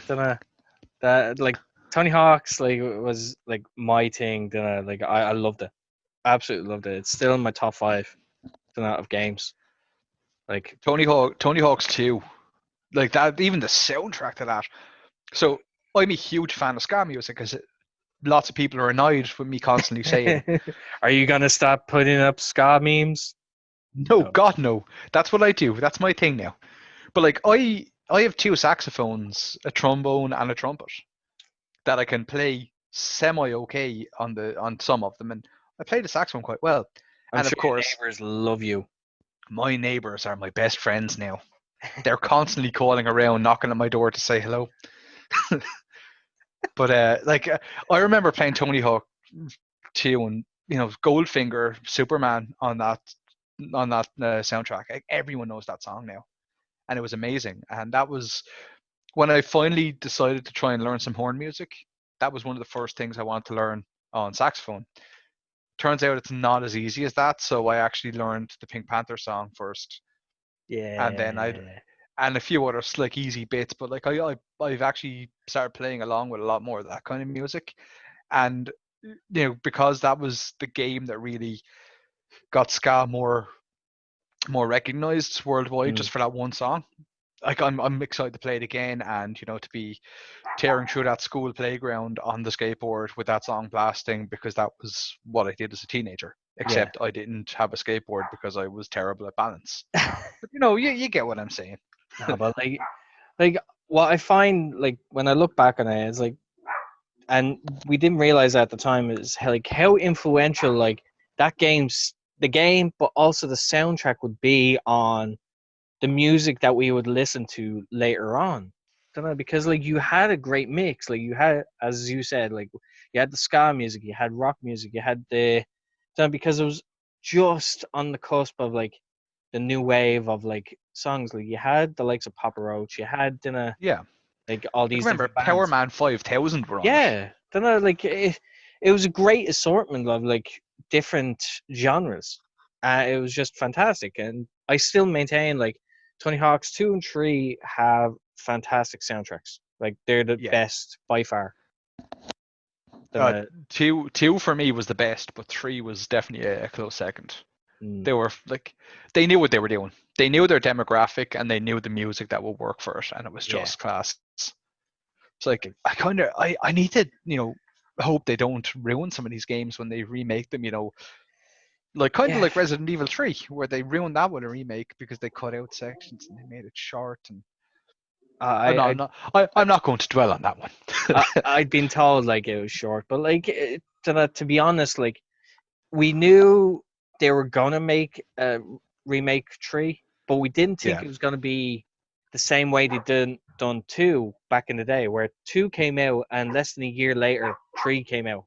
that, like Tony Hawk's like was like my thing. Like I loved it, absolutely loved it. It's still in my top five of games. Like Tony Hawk's 2. Like that, even the soundtrack to that. So I'm a huge fan of ska music because lots of people are annoyed with me constantly saying, are you gonna stop putting up ska memes? "No, No. God, no." That's what I do. That's my thing now. But like I have two saxophones, a trombone, and a trumpet that I can play semi okay on some of them, and I play the saxophone quite well. I'm And sure of your course, neighbors love you. my neighbors are my best friends now. They're constantly calling around, knocking at my door to say hello. But I remember playing Tony Hawk 2 and Goldfinger, Superman on that soundtrack. Like, everyone knows that song now, and it was amazing. And that was when I finally decided to try and learn some horn music. That was one of the first things I wanted to learn on saxophone. Turns out it's not as easy as that, so I actually learned the Pink Panther song first, and then I Yeah. and a few other slick easy bits. But like I've actually started playing along with a lot more of that kind of music, and because that was the game that really got ska more recognized worldwide Mm. just for that one song. Like I'm excited to play it again, and to be tearing through that school playground on the skateboard with that song blasting because that was what I did as a teenager. Yeah. Except I didn't have a skateboard because I was terrible at balance. But you get what I'm saying. No, but like what I find like when I look back on it, it's like, and we didn't realize at the time is how influential like the game, but also the soundtrack would be on the music that we would listen to later on. Don't know, because like you had a great mix. Like you had, as you said, like you had the ska music, you had rock music, you had the, don't know, because it was just on the cusp of like the new wave of like songs. Like you had the likes of Papa Roach, you had Yeah. like all Like these remember different Power bands. Man 5000 were on it. Yeah, like it was a great assortment of like different genres. It was just fantastic, and I still maintain like Tony Hawk's 2 and 3 have fantastic soundtracks. Like they're the Yeah. best by far. Uh, Dunno, two for me was the best, but three was definitely a close second. mm, They were like, they knew what they were doing. They knew their demographic and they knew the music that would work for it, and it was yeah, just class. It's like like, I need to hope they don't ruin some of these games when they remake them. Like kind of yeah. like Resident Evil 3, where they ruined that with a remake because they cut out sections and they made it short. And I no, I I'm not going to dwell on that one. I'd been told like it was short, but like to be honest, like we knew they were gonna make a remake 3, but we didn't think Yeah, it was gonna be the same way they done 2 back in the day, where 2 came out and less than a year later 3 came out.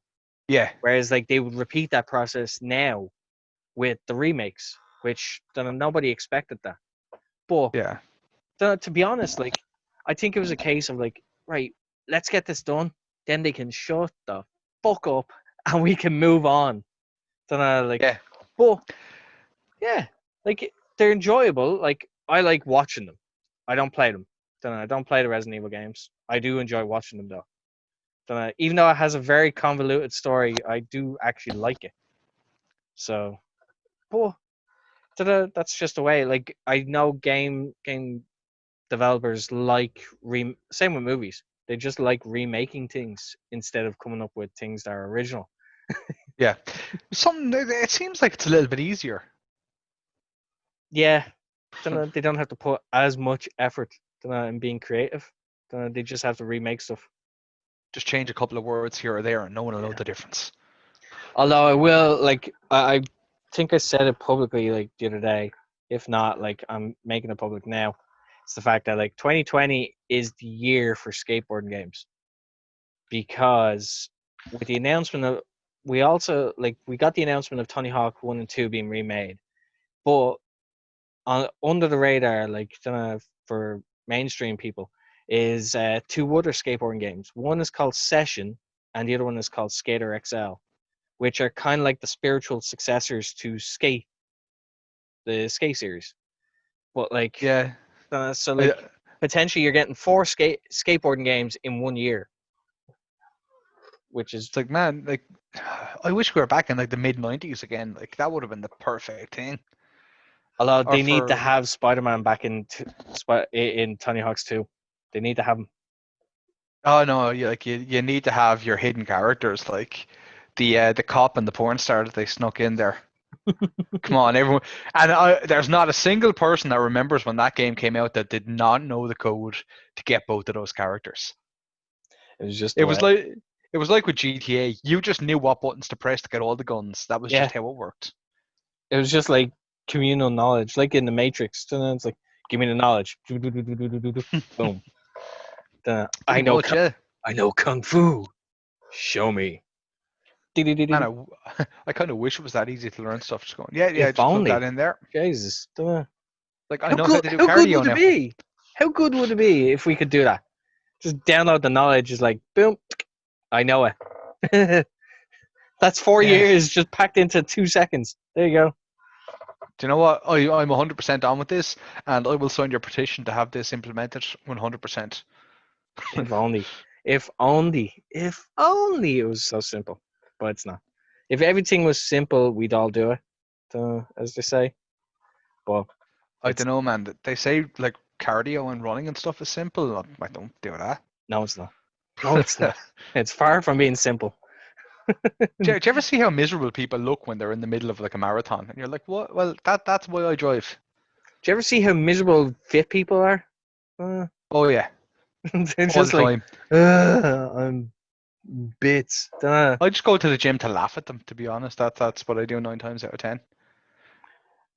yeah, Whereas like they would repeat that process now with the remakes, which nobody expected that. But yeah, to be honest, like I think it was a case of like, right, let's get this done, then they can shut the fuck up and we can move on. Like, yeah. but yeah, like they're enjoyable. Like I like watching them. I don't play them. I don't play the Resident Evil games. I do enjoy watching them though. Even though it has a very convoluted story, I do actually like it. So, but that's just the way. Like I know game developers like same with movies. They just like remaking things instead of coming up with things that are original. Yeah. Something it seems like it's a little bit easier. Yeah, they don't have to put as much effort in being creative. They just have to remake stuff. Just change a couple of words here or there, and no one will know Yeah. the difference. Although I will like I think I said it publicly like the other day. If not, like I'm making it public now. It's the fact that like 2020 is the year for skateboarding games because with the announcement of we got the announcement of Tony Hawk 1 and 2 being remade, but under the radar, like for mainstream people, is 2 other skateboarding games. One is called Session, and the other one is called Skater XL, which are kind of like the spiritual successors to Skate, the Skate series. But like, Yeah. so I, like potentially you're getting 4 skateboarding games in 1 year, which is it's like, man, like I wish we were back in like the mid 90s again. Like that would have been the perfect thing. although Or they need to for have Spider-Man back in Tony Hawk's 2. They need to have him. oh no, you need to have your hidden characters like the cop and the porn star that they snuck in there. Come on, everyone. And there's not a single person that remembers when that game came out that did not know the code to get both of those characters. It was just It the was way. like it was like with GTA. You just knew what buttons to press to get all the guns. That was Yeah, just how it worked. it was just like communal knowledge, like in the Matrix. It's like, give me the knowledge. Boom. Pretty much, yeah. I know kung fu. Show me. Man, I kind of wish it was that easy to learn stuff. Just going, yeah, yeah, If just plug that only. in there. Jesus. Like I How know how good? to do How good cardio would it now. be? How good would it be if we could do that? Just download the knowledge. Is like, boom. I know it. That's 4 years just packed into 2 seconds. There you go. Do you know what? I'm 100% on with this, and I will sign your petition to have this implemented 100%. If only. If only. If only it was so simple. But it's not. If everything was simple, we'd all do it, as they say. But I it's don't know, man. They say like cardio and running and stuff is simple. I don't do that. no, it's not. No, it's not. It's far from being simple. Do you ever see how miserable people look when they're in the middle of like a marathon? And you're like, what? Well, that's why I drive. Do you ever see how miserable fit people are? Oh yeah, They're all the just like, time. I'm bits. Dunno. I just go to the gym to laugh at them. To be honest, that's what I do 9 times out of 10.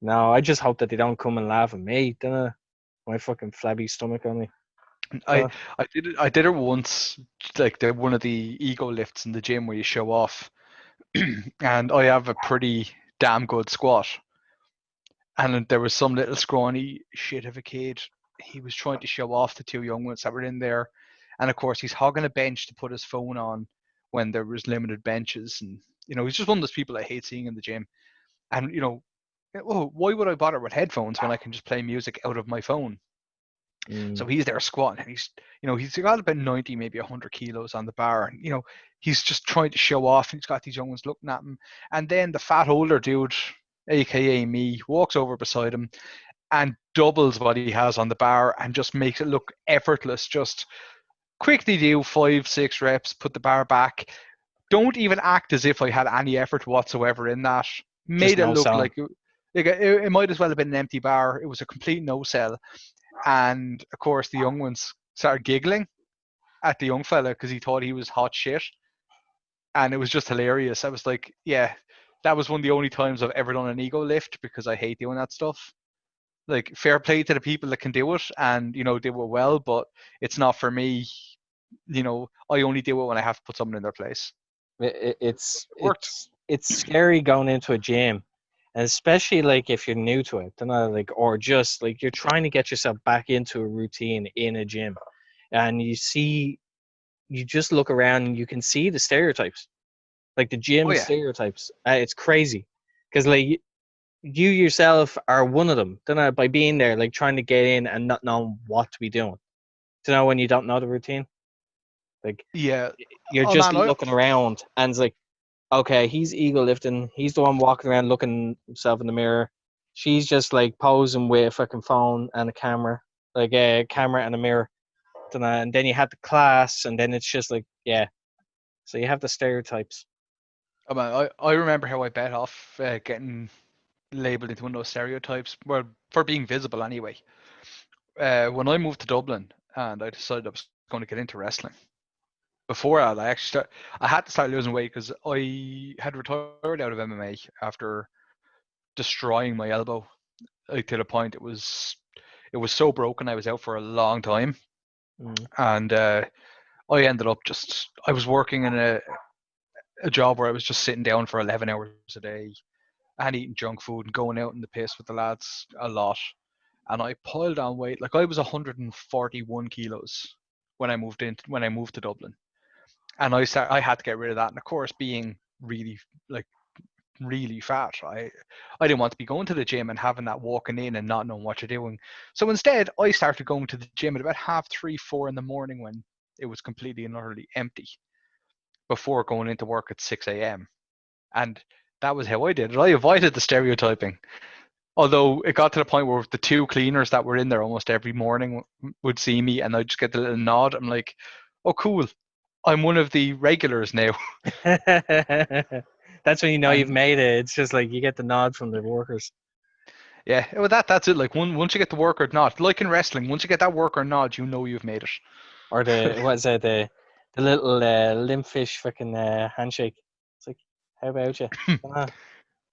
No, I just hope that they don't come and laugh at me. Dunno. My fucking flabby stomach only. I I did it once, like one of the ego lifts in the gym where you show off, and I have a pretty damn good squat. And then there was some little scrawny shit of a kid. He was trying to show off the two young ones that were in there. And of course, he's hogging a bench to put his phone on when there was limited benches. And, he's just one of those people I hate seeing in the gym. And, oh, why would I bother with headphones when I can just play music out of my phone? Mm. So he's there squatting, and he's got about 90, maybe 100 kilos on the bar, and he's just trying to show off. And he's got these young ones looking at him, and then the fat older dude, aka me, walks over beside him and doubles what he has on the bar and just makes it look effortless. Just quickly do 5, 6 reps, put the bar back. Don't even act as if I had any effort whatsoever in that. Just Made it no look sound. like it might as well have been an empty bar. It was a complete no sell. And of course, the young ones started giggling at the young fella because he thought he was hot shit. And it was just hilarious. I was like, yeah, that was one of the only times I've ever done an ego lift because I hate doing that stuff. Like, fair play to the people that can do it and, do it well, but it's not for me. I only do it when I have to put someone in their place. It's It worked. it's scary going into a gym, and especially like if you're new to it, like, or just like you're trying to get yourself back into a routine in a gym, and you just look around and you can see the stereotypes, like the Oh, gym yeah. stereotypes. It's crazy because like you yourself are one of them, by being there, like trying to get in and not knowing what to be doing. When you don't know the routine, like Yeah. you're Oh, just man. looking around and it's like, okay, he's ego lifting. He's the one walking around looking himself in the mirror. She's just like posing with a fucking phone and a camera, like a camera and a mirror. And then you have the class, and then it's just like, yeah. So you have the stereotypes. Oh, man. I remember how I bet off getting labeled into one of those stereotypes, well, for being visible anyway. When I moved to Dublin and I decided I was going to get into wrestling, before that, I had to start losing weight because I had retired out of MMA after destroying my elbow, like, to the point it was so broken I was out for a long time. Mm. And I ended up I was working in a job where I was just sitting down for 11 hours a day and eating junk food and going out in the piss with the lads a lot. And I piled on weight. Like, I was 141 kilos when I moved to Dublin. And I had to get rid of that. And of course, being really, like, really fat, I didn't want to be going to the gym and having that walking in and not knowing what you're doing. So instead, I started going to the gym at about 3:30, 4 in the morning when it was completely and utterly empty, before going into work at 6 a.m. And that was how I did it. I avoided the stereotyping. Although it got to the point where the two cleaners that were in there almost every morning would see me and I'd just get the little nod. I'm like, oh, cool. I'm one of the regulars now. That's when you know you've And made it. It's just like you get the nod from the workers. yeah, well, that's it. Like, once you get the work or nod, like in wrestling, once you get that work or nod, you know you've made Or it. what is it, the little limp fish fucking handshake. It's like, how about you?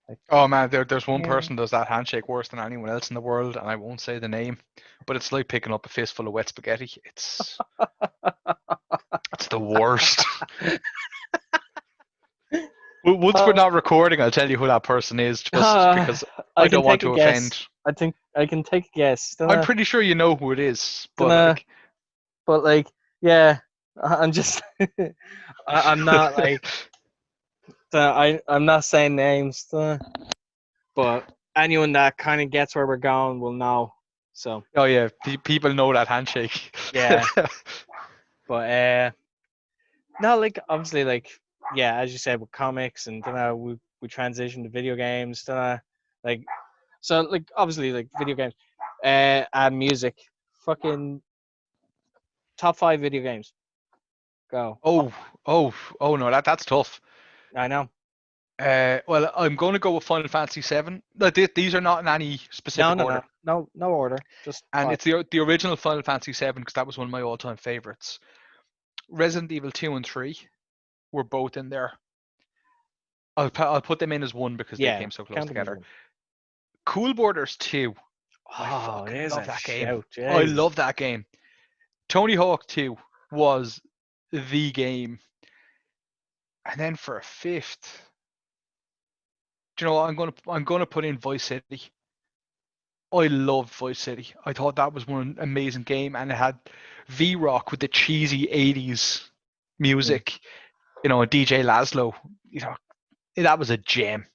Like, Oh man, there's one yeah. person does that handshake worse than anyone else in the world, and I won't say the name, but it's like picking up a fistful of wet spaghetti. It's the worst. Once we're Uh, not recording, I'll tell you who that person is, just because I I can don't want take a to guess. offend. I think I can take a guess. I'm pretty sure you know who it is, but Dunno, like, but like, yeah, I'm just, I'm not like, I'm not saying names, but anyone that kind of gets where we're going will know. So oh yeah, people know that handshake. yeah, but no, like obviously, like yeah, as you said with comics, and we transitioned to video games, like so, like obviously, like video games, and music, fucking top 5 video games. Go. Oh, oh no, that's tough. I know. Well, I'm going to go with Final Fantasy VII. These are not in any No, specific no, no, order, no order. Just and 5. it's the original Final Fantasy VII because that was one of my all-time favorites. Resident Evil 2 and 3 were both in there. I'll put them in as one because they Yeah, came so close count them as together. one. Cool Borders 2. I Oh, fucking there's love a that game. shout. I Jesus. love that game. Tony Hawk 2 was the game. And then for a fifth, do you know what? I'm gonna put in Vice City. I loved Vice City. I thought that was one amazing game, and it had V-Rock with the cheesy '80s Mm. music. DJ Laszlo. You know, that was a gem.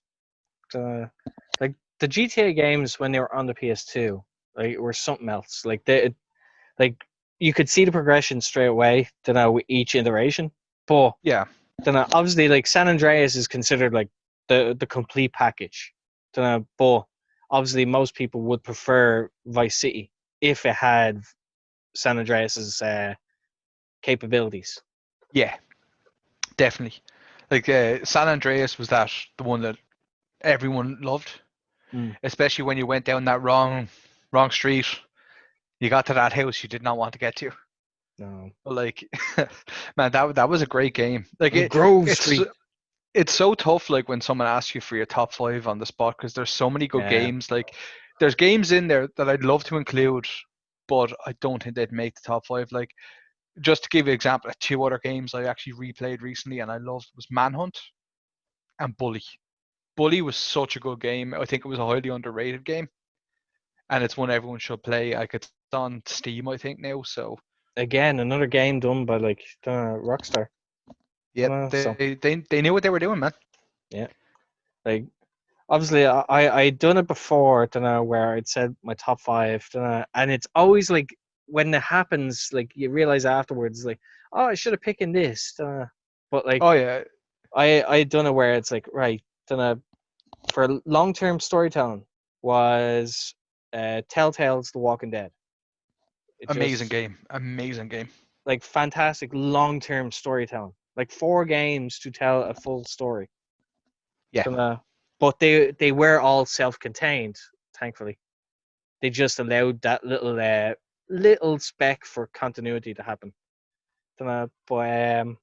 Uh, like the GTA games when they were on the PS2, like were something else. Like you could see the progression straight away. With each iteration, but Yeah, obviously like San Andreas is considered like the complete package. But obviously most people would prefer Vice City if it had San Andreas's capabilities. yeah, definitely. Like San Andreas was the one that everyone loved, Mm. especially when you went down that wrong street. You got to that house you did not want to get to. No. Like, man, that was a great game. Like And Grove it's Street. it's so tough. Like when someone asks you for your top five on the spot, because there's so many good Yeah. games. Like there's games in there that I'd love to include, but I don't think they'd make the top five. Like just to give you an example, two other games I actually replayed recently and I loved was Manhunt and Bully. Bully was such a good game. I think it was a highly underrated game, and it's one everyone should play. Like it's on Steam, I think now. So Again, another game done by like Rockstar. yep, So they knew what they were doing, man. yeah, like obviously I'd done it before, where I'd said my top five, and it's always like when it happens, like you realize afterwards, like oh I should have picked in this, but like Oh yeah, I done it where it's like right, for long term storytelling was Telltale's The Walking Dead. It amazing just game, amazing game. like fantastic long term storytelling, like 4 games to tell a full story. Yeah, But they were all self contained, thankfully. They just allowed that little speck for continuity to happen. But the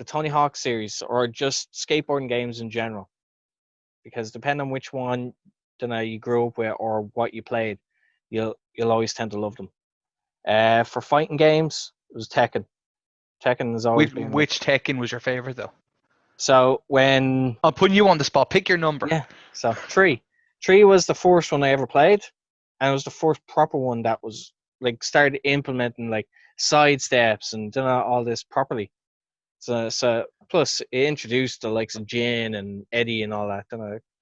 Tony Hawk series or just skateboarding games in general, because depending on which one you grew up with or what you played, you'll always tend to love them. For fighting games, it was Tekken. Tekken has always been like which Tekken was your favorite though? so when I'm putting you on the spot. Pick your number. yeah so three was the first one I ever played, and it was the first proper one that was like started implementing like side steps and doing all this properly. So plus it introduced the likes of Jin and Eddie and all that,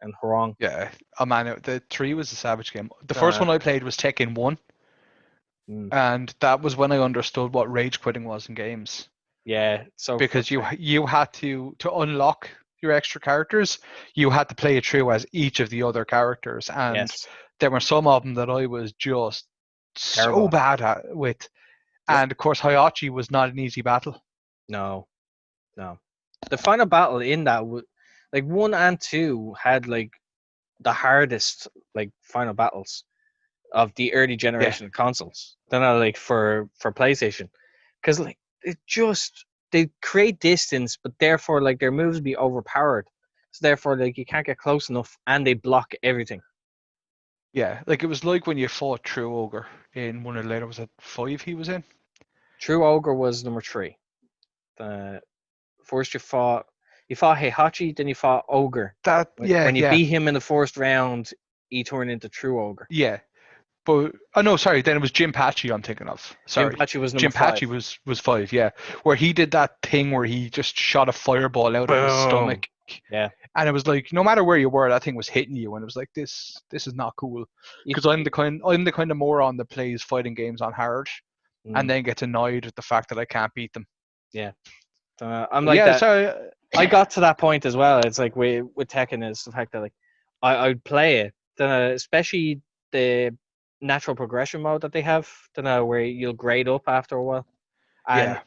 and Harong. Yeah, oh man, the three was a savage game. The first Uh, one I played was Tekken 1, mm, and that was when I understood what rage quitting was in games. yeah, so Because frustrating. you had to unlock your extra characters, you had to play it through as each of the other characters, and Yes, there were some of them that I was just so terrible. bad at with. Yep. And of course, Hayachi was not an easy battle. No, no. The final battle in that like 1 and 2 had like the hardest like final battles of the early Yeah, generation of consoles. Then I like for PlayStation, because like it just they create distance, but therefore like their moves be overpowered. So therefore like you can't get close enough, and they block everything. yeah. Like it was like when you fought True Ogre in one of the later, was it 5 he was in? True Ogre was number 3. The first you fought Heihachi, then you fought Ogre. That yeah, When you yeah, beat him in the first round, he turned into True Ogre. yeah. But oh no, sorry. Then it was Jim Patchy I'm thinking of. Sorry, Jinpachi was number Jim 5. Patchy was 5. Yeah, where he did that thing where he just shot a fireball out of his Boom. stomach, Yeah. and it was like no matter where you were, that thing was hitting you, and it was like this is not cool. You, Because I'm the kind of moron that plays fighting games on hard, and mm, then gets annoyed at the fact that I can't beat them. yeah. I'm But like yeah, that. so I got to that point as well. It's like with Tekken is the fact that like I'd play it, especially the natural progression mode that they have, where you'll grade up after a while, and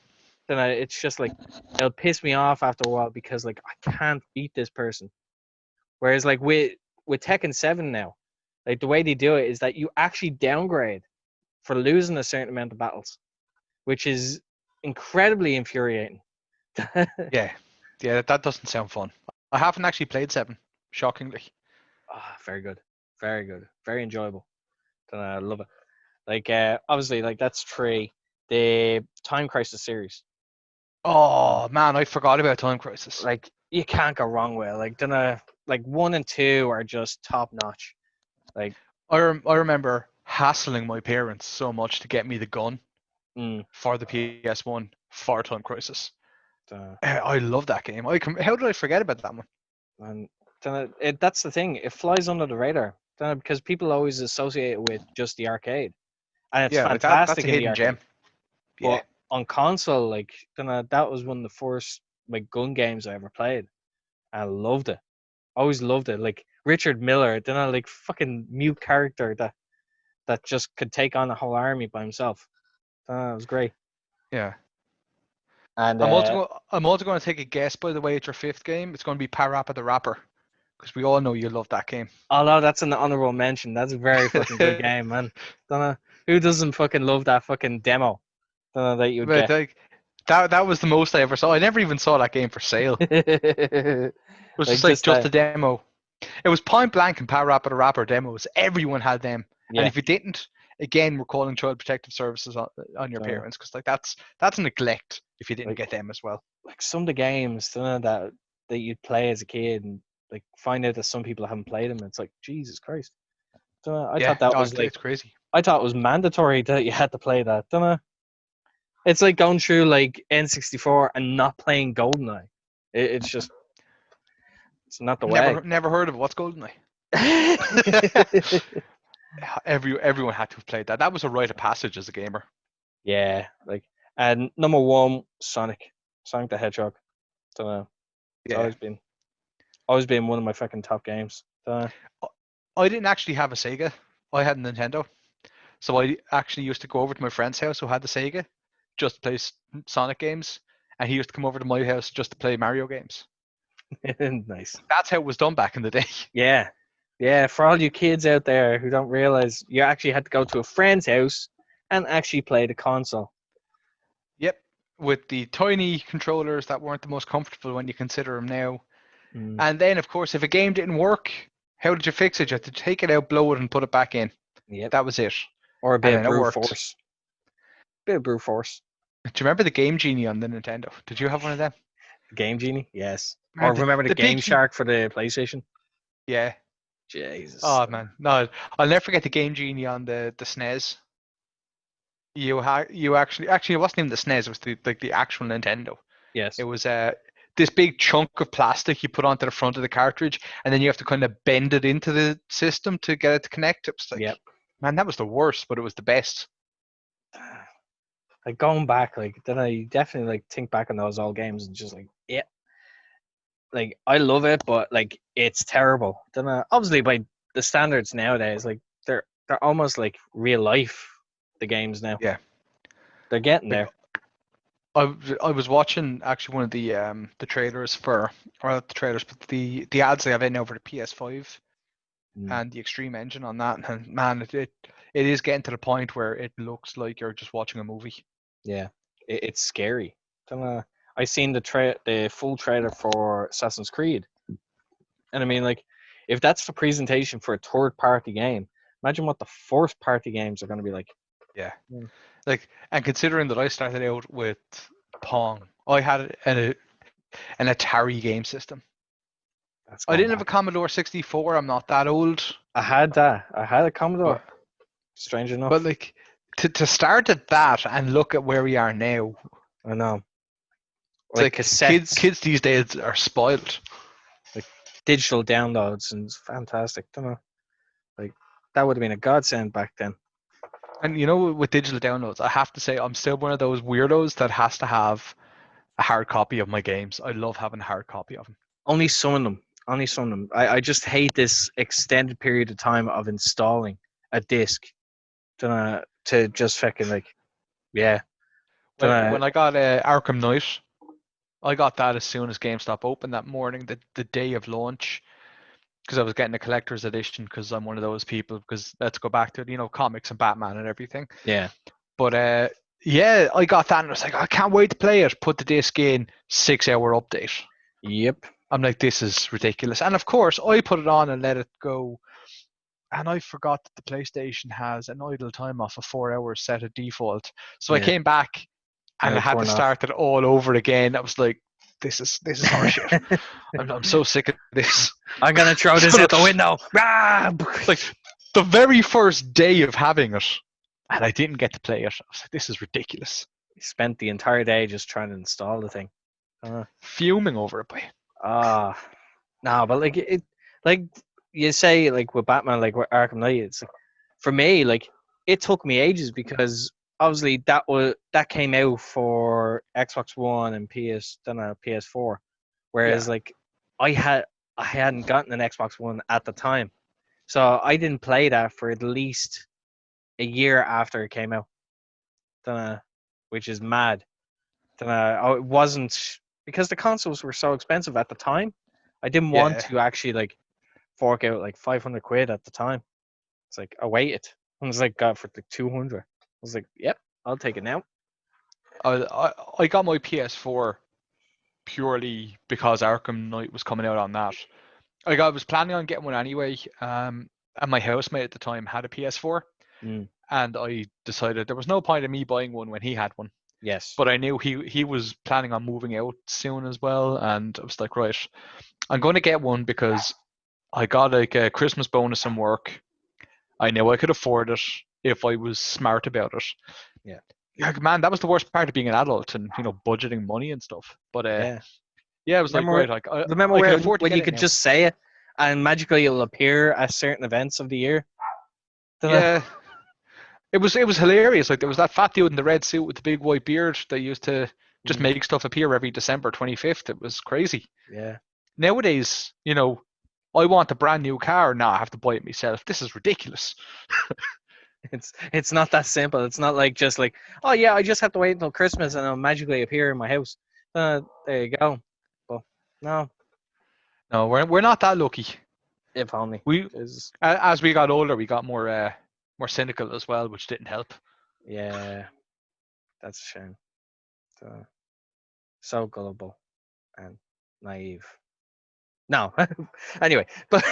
yeah, it's just like it'll piss me off after a while because like I can't beat this person. Whereas like with Tekken 7 now, like the way they do it is that you actually downgrade for losing a certain amount of battles, which is incredibly infuriating. yeah, yeah. That doesn't sound fun. I haven't actually played 7, shockingly. Very good, very good, very enjoyable. I love it. Like obviously, like that's 3. The Time Crisis series, Oh man, I forgot about Time Crisis. like you can't go wrong with it. Like 1 and 2 are just top notch. Like I remember hassling my parents so much to get me the gun Mm. for the PS1 for Time Crisis. Uh, I love that game. How did I forget about that one? and then that's the thing. It flies under the radar. Because people always associate it with just the arcade, and it's Yeah, like that's fantastic a in the hidden arcade. gem. Yeah. But on console, like that was one of the first like gun games I ever played. I loved it. Always loved it. Like Richard Miller, like fucking mute character that just could take on a whole army by himself. It was great. Yeah. And I'm also going to take a guess, by the way, at your fifth game. It's going to be Parappa the Rapper, because we all know you love that game. although that's an honorable mention, that's a very fucking good game, man. Don't know who doesn't fucking love that fucking demo. Don't know that you would But get. like that was the most I ever saw. I never even saw that game for sale. It was Like just a demo. It was point blank in Parappa the Rapper demos. Everyone had them, and yeah. if you didn't, again, we're calling Child Protective Services on your Uh, parents, because like that's a neglect if you didn't like get them as well. like some of the games, that you'd play as a kid, and like find out that some people haven't played them. It's like Jesus Christ. I Yeah, thought that oh, was like it's crazy. I thought it was mandatory that you had to play that. Don't know. It's like going through like N64 and not playing GoldenEye. It's just it's not the way. Never heard of it. What's GoldenEye? Everyone had to have played that. That was a rite of passage as a gamer. Yeah, like and number one, Sonic the Hedgehog. Don't know. It's Yeah. always been one of my fucking top games. I didn't actually have a Sega. I had a Nintendo. So I actually used to go over to my friend's house who had the Sega just to play Sonic games, and he used to come over to my house just to play Mario games. Nice. That's how it was done back in the day. Yeah, yeah. For all you kids out there who don't realize, you actually had to go to a friend's house and actually play the console. Yep, with the tiny controllers that weren't the most comfortable when you consider them now. Mm, And then, of course, if a game didn't work, how did you fix it? You had to take it out, blow it, and put it back in. yep. That was it. Or a And bit of then it brute worked. force. Bit of brute force. Do you remember the Game Genie on the Nintendo? Did you have one of them? Game Genie, yes. Man, Or remember the the Game big, Shark for the PlayStation? yeah. Jesus. Oh man, no, I'll never forget the Game Genie on the SNES. You actually it wasn't even the SNES. It was the actual Nintendo. Yes. It was this big chunk of plastic you put onto the front of the cartridge, and then you have to kind of bend it into the system to get it to connect. It was like, Yep. man, that was the worst, but it was the best. Like going back, like then I definitely like think back on those old games and just like, yeah, like I love it, but like it's terrible. Then obviously by the standards nowadays, like they're almost like real life. The games now, Yeah, they're getting like there. I was watching actually one of the trailers for, or not the trailers, but the ads they have in now for the PS5 Mm, and the Extreme Engine on that, and man, it is getting to the point where it looks like you're just watching a movie. yeah, it's scary. Then I seen the full trailer for Assassin's Creed, and I mean like, if that's the presentation for a third party game, imagine what the first party games are going to be like. Yeah. Mm, Like, and considering that I started out with Pong, I had an Atari game system. that's I going didn't have a back. Commodore 64. I'm not that old, I had that. I had a but Commodore. Strange but enough, like to start at that and look at where we are now, I know. it's Like like kids cassettes, kids these days are spoiled. like digital downloads, and it's fantastic. Don't know. Like that would have been a godsend back then. And you know, with digital downloads, I have to say I'm still one of those weirdos that has to have a hard copy of my games. I love having a hard copy of them. Only some of them. Only some of them. I just hate this extended period of time of installing a disc to just fucking like, yeah. When I got Arkham Knight, I got that as soon as GameStop opened that morning, the day of launch, because I was getting a collector's edition because I'm one of those people. Because let's go back to comics and Batman and everything. Yeah. But yeah, I got that and I was like, I can't wait to play it. Put the disc in, 6 hour update. Yep. I'm like, this is ridiculous. And of course, I put it on and let it go. And I forgot that the PlayStation has an idle time off of 4 hours set at default. So I Yeah. came back and I had to start it all over again. I was like, this is horseshit. I'm so sick of this. I'm gonna throw this out the window. Like the very first day of having it, and I didn't get to play it. I was like, this is ridiculous. You spent the entire day just trying to install the thing. Fuming over it, boy. Ah, no, but like like you say, like with Batman, like with Arkham Knight, it's like for me, like it took me ages because obviously that came out for Xbox One and then PS4, whereas Yeah, like I I hadn't gotten an Xbox One at the time, so I didn't play that for at least a year after it came out. Which is mad. It wasn't because the consoles were so expensive at the time. I didn't want yeah. to actually like fork out like 500 quid at the time. It's like I waited. I was like, God, for like 200. I was like, yep, I'll take it now. I got my PS4 purely because Arkham Knight was coming out on that. Like I was planning on getting one anyway. And my housemate at the time had a PS4, Mm, and I decided there was no point in me buying one when he had one. yes. But I knew he was planning on moving out soon as well, and I was like, right, I'm going to get one because I got like a Christmas bonus from work. I knew I could afford it if I was smart about it. Yeah. Like, man, that was the worst part of being an adult and budgeting money and stuff. But Yeah. yeah, I was like, Remember right, like remember I can when afford to when get you it could now. just say it and magically it'll appear at certain events of the year? Dunno. Yeah, it was hilarious. Like there was that fat dude in the red suit with the big white beard that used to just Mm, make stuff appear every December 25th. It was crazy. yeah. Nowadays, I want a brand new car. Now I have to buy it myself. This is ridiculous. It's not that simple. It's not like just like, oh yeah, I just have to wait until Christmas and it'll magically appear in my house. There you go. But no, No, we're not that lucky. if only. We Because as we got older, we got more cynical as well, which didn't help. yeah, that's a shame. So, so gullible and naive. No, anyway, but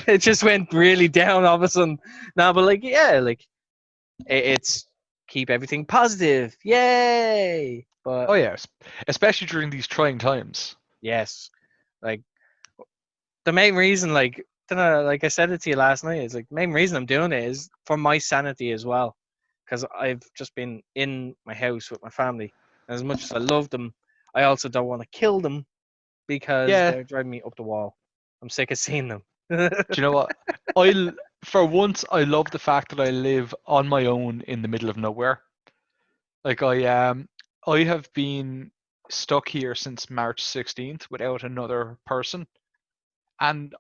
it just went really down all of a sudden. No, but like yeah, like it's keep everything positive. Yay! But Oh yes, especially during these trying times. yes, like the main reason, like, dunno, like I said it to you last night, is like the main reason I'm doing it is for my sanity as well, because I've just been in my house with my family, and as much as I love them, I also don't want to kill them because Yeah, they're driving me up the wall. I'm sick of seeing them. do you know what? I for once I love the fact that I live on my own in the middle of nowhere. Like I have been stuck here since March 16th without another person, and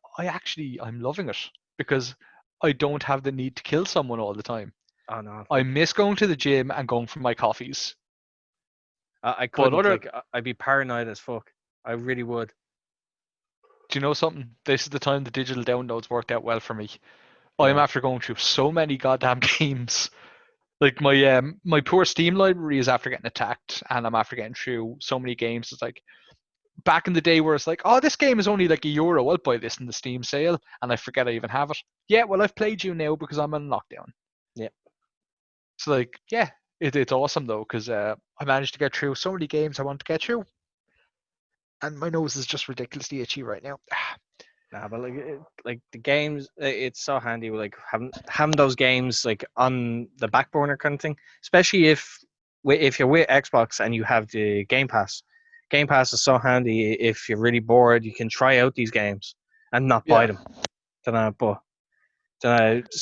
I'm loving it because I don't have the need to kill someone all the time. Oh no, I like miss going to the gym and going for my coffees. I But couldn't, like I'd be paranoid as fuck. I really would. do you know something? This is the time the digital downloads worked out well for me. I'm Yeah, after going through so many goddamn games. Like my poor Steam library is after getting attacked, and I'm after getting through so many games. It's like back in the day where it's like, oh, this game is only like €1. I'll buy this in the Steam sale, and I forget I even have it. Yeah, well, I've played you now because I'm on lockdown. yeah. So like, yeah, it's awesome though because I managed to get through so many games I want to get through, and my nose is just ridiculously itchy right now. Nah, but like the games, it's so handy. Like having those games like on the back burner kind of thing, especially if you're with Xbox and you have the Game Pass. Game Pass is so handy if you're really bored. You can try out these games and not buy Yeah, them. But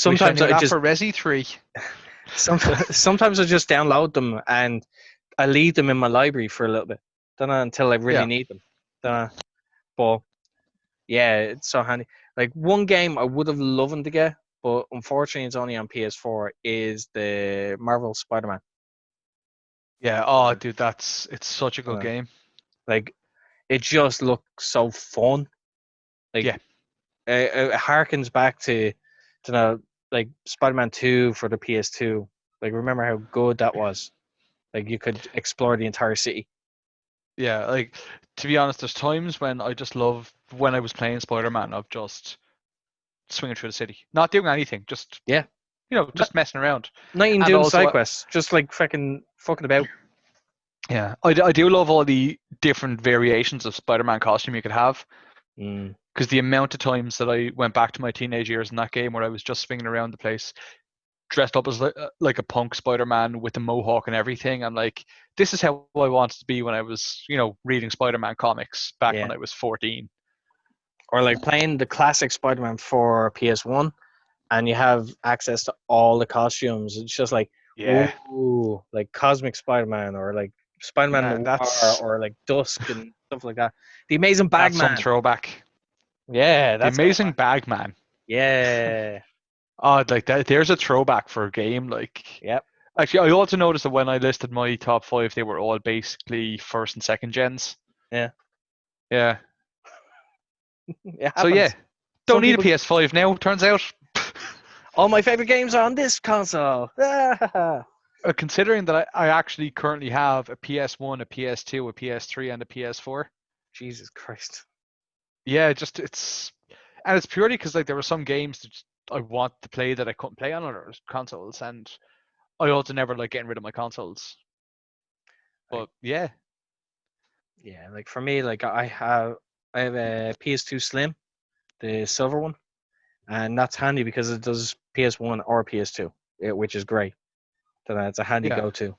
wish I sometimes knew I that just for Resi 3. sometimes I just download them and I leave them in my library for a little bit. Until I really Yeah, need them. But yeah, it's so handy. Like one game I would have loved to get, but unfortunately it's only on PS4, is the Marvel Spider-Man. yeah. Oh, dude, it's such a good Uh, game. like it just looks so fun. Like Yeah, it harkens back to like Spider-Man 2 for the PS2. Like remember how good that was. Like you could explore the entire city. yeah. Like to be honest, there's times when I just love when I was playing Spider-Man of just swinging through the city, not doing anything, just Yeah, not, just messing around. not even And doing also, side quests, just like fucking about. yeah, I do love all the different variations of Spider-Man costume you could have. Mm. Because the amount of times that I went back to my teenage years in that game where I was just swinging around the place, dressed up as like a punk Spider-Man with the mohawk and everything. I'm like, this is how I wanted to be when I was, reading Spider-Man comics back when Yeah. I was 14. Or like playing the classic Spider-Man for PS1, and you have access to all the costumes. It's just like, Yeah, ooh, like Cosmic Spider-Man, or like Spider-Man man, Noir, or like Dusk and stuff like that. The Amazing that's some Bagman. throwback. Yeah, The that's going Amazing back. Bagman. Yeah. Oh, like that. There's a throwback for a game. Like, Yep. actually, I also noticed that when I listed my top five, they were all basically first and second gens. Yeah. Yeah. It So yeah, happens. don't Some need a people. PS5 now. Turns out. All my favorite games are on this console. Considering that I actually currently have a PS1, a PS2, a PS3, and a PS4. Jesus Christ. Yeah, just it's purely because like there were some games that I want to play that I couldn't play on other consoles, and I also never like getting rid of my consoles. Like, But yeah, yeah, like for me, like I have a PS2 Slim, the silver one, and that's handy because it does PS1 or PS2, which is great. So it's a handy yeah, go-to.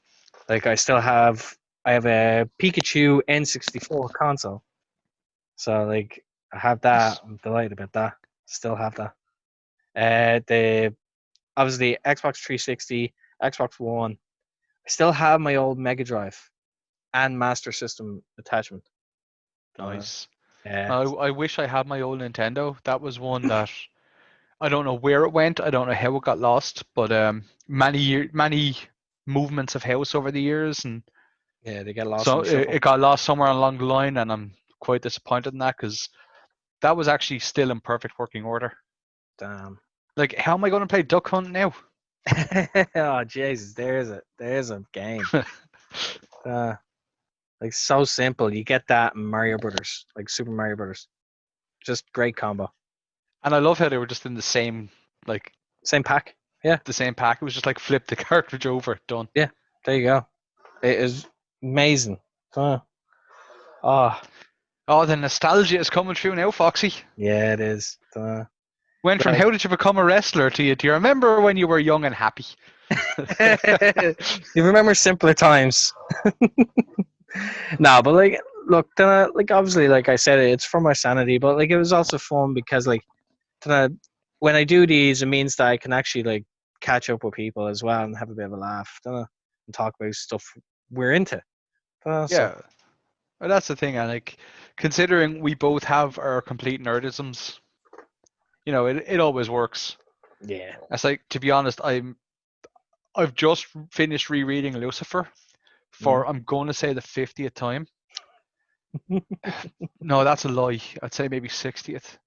Like I have a Pikachu N64 console, so like I have that. nice. I'm delighted about that. Still have that. The obviously Xbox 360, Xbox One. I still have my old Mega Drive and Master System attachment. Nice. Yeah, I wish I had my old Nintendo. That was one that I don't know where it went. I don't know how it got lost, but many movements of house over the years, and yeah, they get lost in so the it shuffle. got lost somewhere along the line, and I'm quite disappointed in that because that was actually still in perfect working order. Damn. Like, how am I going to play Duck Hunt now? Oh Jesus, there's a game. Uh, like so simple. You get that in Mario Brothers, like Super Mario Brothers. Just great combo. And I love how they were just in the same, like, Same pack. Yeah, the same pack. It was just like flip the cartridge over, done. yeah. There you go. It is amazing. Oh, Oh, the nostalgia is coming through now, Foxy. yeah, it is. Went from Like, how did you become a wrestler to you? Do you remember when you were young and happy? you remember simpler times. No, but like, look, like obviously, like I said, it's for my sanity, but like it was also fun because like, when I do these, it means that I can actually like catch up with people as well and have a bit of a laugh, and talk about stuff we're into. So Yeah, well, that's the thing. And like, considering we both have our complete nerdisms, it always works. yeah, It's like, to be honest, I've just finished rereading Lucifer mm. for I'm going to say the 50th time. No, that's a lie. I'd say maybe 60th.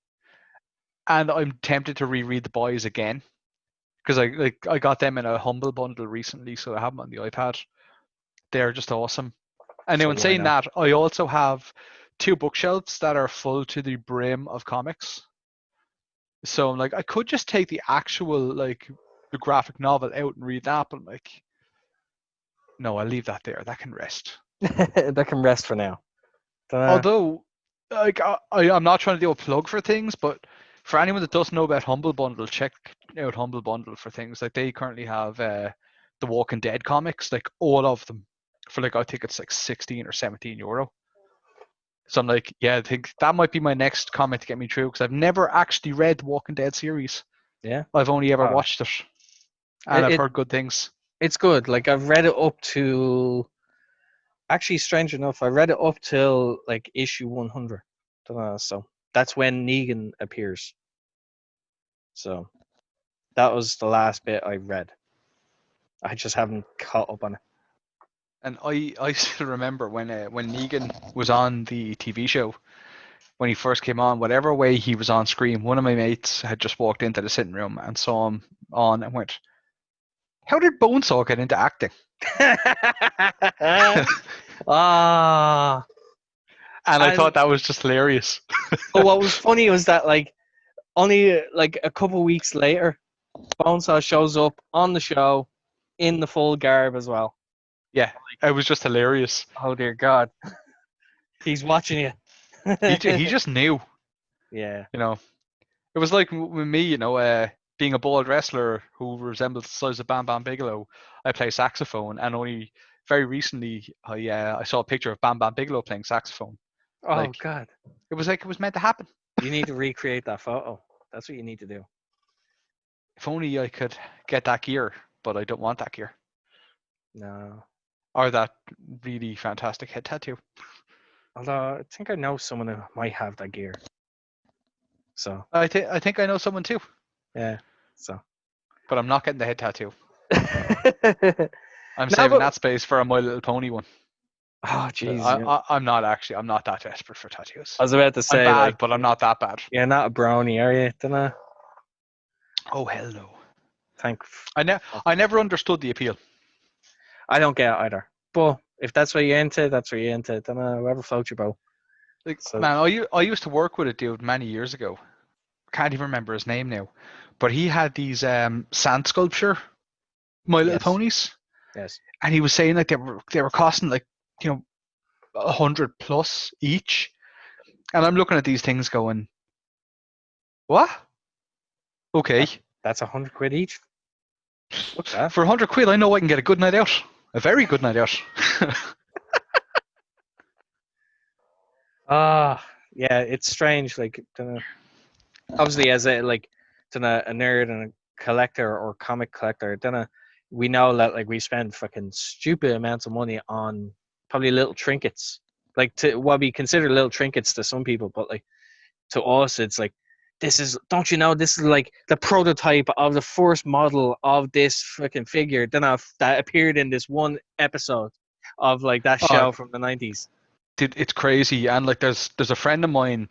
And I'm tempted to reread The Boys again because I got them in a humble bundle recently, so I have them on the iPad. They're just awesome. And now So in do I saying now. that, I also have two bookshelves that are full to the brim of comics. So I'm like, I could just take the actual like the graphic novel out and read that, but I'm like, no, I'll leave that there. That can rest. That can rest for now. Although, like, I'm not trying to do a plug for things, but for anyone that doesn't know about Humble Bundle, check out Humble Bundle for things. Like, they currently have the Walking Dead comics, like all of them, for like I think it's like 16 or 17 euro. So I'm like, yeah, I think that might be my next comic to get me through because I've never actually read the Walking Dead series. Yeah. I've only ever Oh, watched it, and it, I've it heard good things. it's good. Like I've read it up to actually, strange enough, I read it up till like issue 100. So that's when Negan appears. So that was the last bit I read. I just haven't caught up on it. And I still remember when Negan was on the TV show when he first came on, whatever way he was on screen, one of my mates had just walked into the sitting room and saw him on and went, "How did Bonesaw get into acting?" Ah, And I and thought that was just hilarious. but what was funny was that like only like a couple weeks later, Bonesaw shows up on the show in the full garb as well. Yeah, it was just hilarious. Oh dear God, he's watching you. He just knew. Yeah. You know, it was like with me, being a bald wrestler who resembles the size of Bam Bam Bigelow. I play saxophone, and only very recently I saw a picture of Bam Bam Bigelow playing saxophone. Oh Like God. it was meant to happen. You need to recreate that photo. That's what you need to do. If only I could get that gear, but I don't want that gear No. or that really fantastic head tattoo. Although I think I know someone who might have that gear. So I think I know someone too, yeah. So but I'm not getting the head tattoo. I'm no, saving but that space for a My Little Pony one. oh But jeez, yeah. I'm not actually. I'm not that desperate for tattoos. I was about to I'm say like bad, but I'm not that bad. you're not a brownie, are you? Dunno. Oh hell no. Thank fuck. I never understood the appeal. I don't get it either. But if that's what you're into, that's what you're into. Dunno, whoever floats your boat. Like So man, I used to work with a dude many years ago. Can't even remember his name now, but he had these sand sculpture My Little yes, Ponies, yes. and he was saying like they were costing like 100 plus each, and I'm looking at these things going, what? Okay, That's 100 quid each. Fuck that. for 100 quid, I know I can get a good night out, a very good night out. Ah, yeah, it's strange. Like, dunno. Obviously, as a like, dunno, a nerd and a collector or comic collector, dunno, we know that like we spend fucking stupid amounts of money on probably little trinkets, like to what we consider little trinkets to some people, but like to us, it's like this is. Don't you know? This is like the prototype of the first model of this fucking figure. That appeared in this one episode of like that uh, show from the 90s. Dude, it's crazy, and like there's a friend of mine.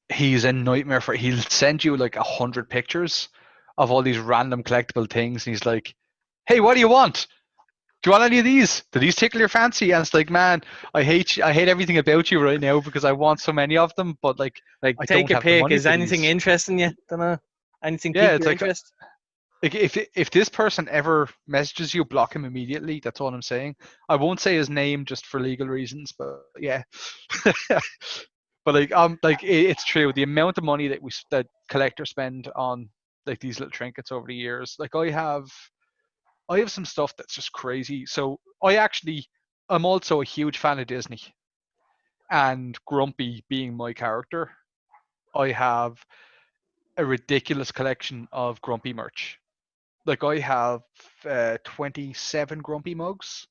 He's a nightmare for. He'll send you like 100 pictures of all these random collectible things, and he's like, "Hey, what do you want? Do you want any of these? Do these tickle your fancy?" And it's like, man, I hate you. I hate everything about you right now because I want so many of them, but like Like, I take don't a have the pick. money Is for anything these. interesting you? Don't know. Anything Yeah, pique it's your like interest? if this person ever messages you, block him immediately. That's all I'm saying. I won't say his name just for legal reasons, but yeah. But like it's true. The amount of money that collectors spend on like these little trinkets over the years. Like I have some stuff that's just crazy. So I'm also a huge fan of Disney, and Grumpy being my character, I have a ridiculous collection of Grumpy merch. Like I have 27 Grumpy mugs.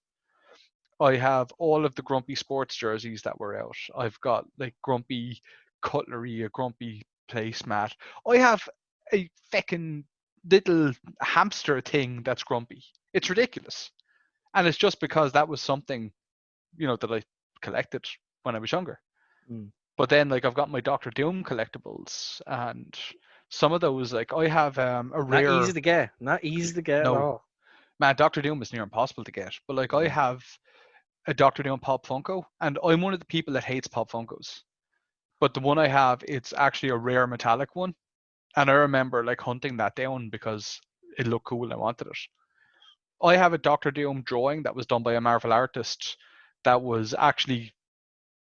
I have all of the Grumpy sports jerseys that were out. I've got like Grumpy cutlery, a Grumpy placemat. I have a feckin' little hamster thing that's Grumpy. It's ridiculous. And it's just because that was something, that I collected when I was younger. Mm. But then like I've got my Doctor Doom collectibles, and some of those like I have a Not easy rare. to get. Not easy to get at No, all. man, Doctor Doom is near impossible to get. But like I Yeah. have a Doctor Doom Pop Funko, and I'm one of the people that hates Pop Funkos. But the one I have, it's actually a rare metallic one, and I remember like hunting that down because it looked cool and I wanted it. I have a Doctor Doom drawing that was done by a Marvel artist that was actually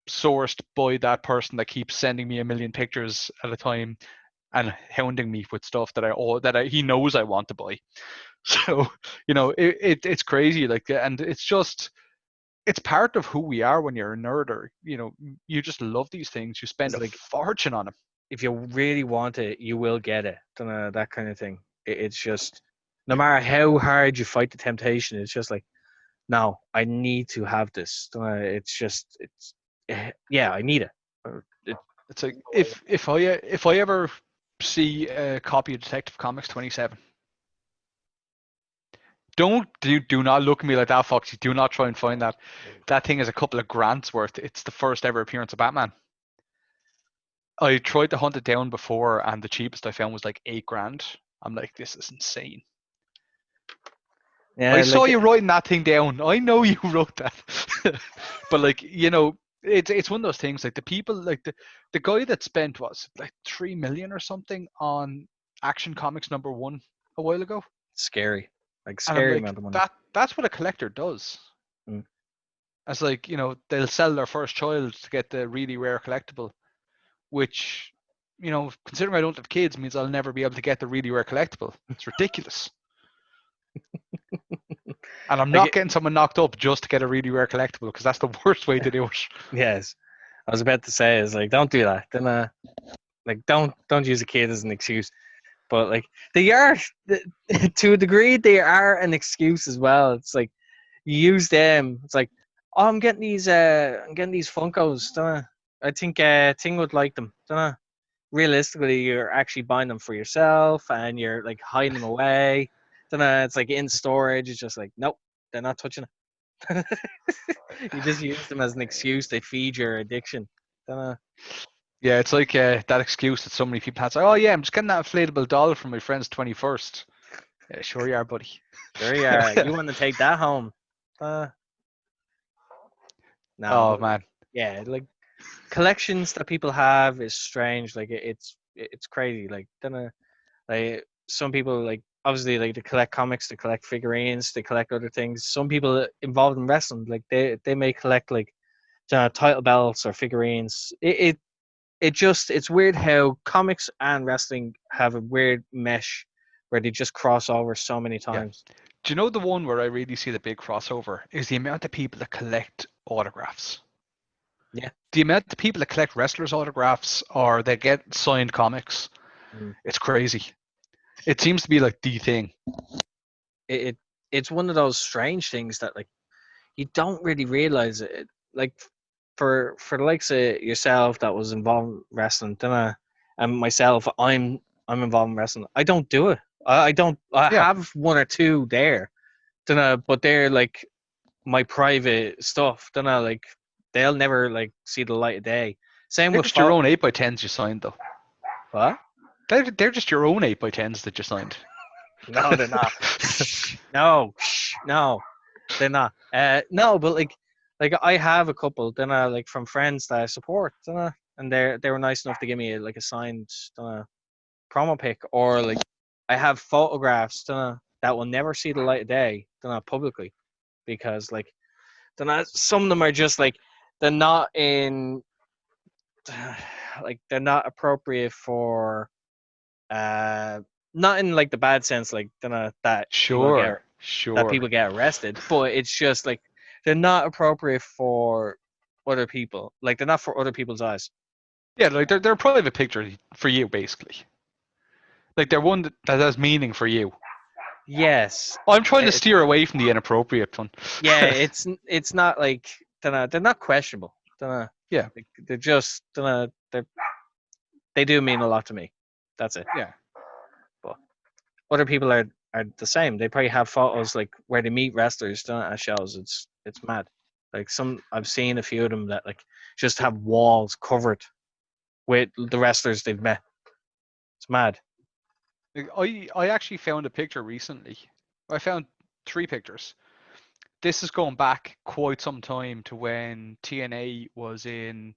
sourced by that person that keeps sending me a million pictures at a time and hounding me with stuff he knows I want to buy. So it's crazy, like, and it's part of who we are when you're a nerd, or you just love these things. You spend It's a like fortune on them. if you really want it, you will get it. Don't know, that kind of thing. It's just no matter how hard you fight the temptation, it's just like no, I need to have this. Don't know, it's just yeah, I need it. It It's like if I ever see a copy of Detective Comics 27, do not look at me like that, Foxy. Do not try and find that. That thing is a couple of grants worth. It's the first ever appearance of Batman. I tried to hunt it down before, and the cheapest I found was like 8 grand. I'm like, this is insane. I yeah, saw like you writing that thing down. I know you wrote that. But like, it's one of those things. Like the people, like the guy that spent was like 3 million or something on Action Comics #1 a while ago, scary, like and I'm scary like, amount of money. that's what a collector does. Mm. It's like they'll sell their first child to get the really rare collectible, which considering I don't have kids means I'll never be able to get the really rare collectible. It's ridiculous. And I'm Like, not getting someone knocked up just to get a really rare collectible because that's the worst way to do it. yes, I was about to say is like, don't do that. Then, like, don't use a kid as an excuse. But like, they are to a degree, they are an excuse as well. It's like you use them. It's like, oh, I'm getting these Funkos. Dunno. I think Ting would like them. Dunno. Realistically, you're actually buying them for yourself, and you're like hiding them away. Dunno. It's like in storage. It's just like, nope, they're not touching it. You just use them as an excuse to feed your addiction. Dunno. Yeah, it's like that excuse that so many people have. It's like, oh yeah, I'm just getting that inflatable doll from my friend's 21st. Yeah, sure you are, buddy. Sure, yeah. You want to take that home? Uh, no, Oh but man. yeah, like collections that people have is strange. Like it's crazy. Like then like some people like obviously like they collect comics, they collect figurines, they collect other things. Some people involved in wrestling, like they may collect like title belts or figurines. It's weird how comics and wrestling have a weird mesh where they just cross over so many Yeah. times. Do you know the one where I really see the big crossover is the amount of people that collect autographs. Yeah. The amount of people that collect wrestlers' autographs or they get signed comics, Mm. it's crazy. It seems to be like the thing. It it's one of those strange things that like you don't really realize it. Like for the likes of yourself that was involved in wrestling, then and myself, I'm involved in wrestling. I don't do it. I don't. I Yeah. have one or two there, then but they're like my private stuff. Then like they'll never like see the light of day. Same They're with just your own 8x10s you signed though. what? They're just your own 8x10s that you signed. No, they're not. No, no, they're not. No, but like I have a couple. Then like from friends that I support. And they were nice enough to give me like a signed promo pic, or like I have photographs that will never see the light of day publicly because like some of them are just like they're not in like they're not appropriate for uh not in like the bad sense like that Sure. people Sure. get arrested, but it's just like they're not appropriate for other people. Like they're not for other people's eyes. Yeah, like they're a private picture for you basically. Like they're one that has meaning for you. Yes, I'm trying to it, steer away from the inappropriate one. yeah, it's not like they're not questionable. Yeah. They're just they do mean a lot to me. That's it. Yeah. But other people are the same. They probably have photos like where they meet wrestlers at shows. It's mad. Like some I've seen a few of them that like just have walls covered with the wrestlers they've met. It's mad. Like, I actually found a picture recently. I found 3 pictures. This is going back quite some time to when TNA was in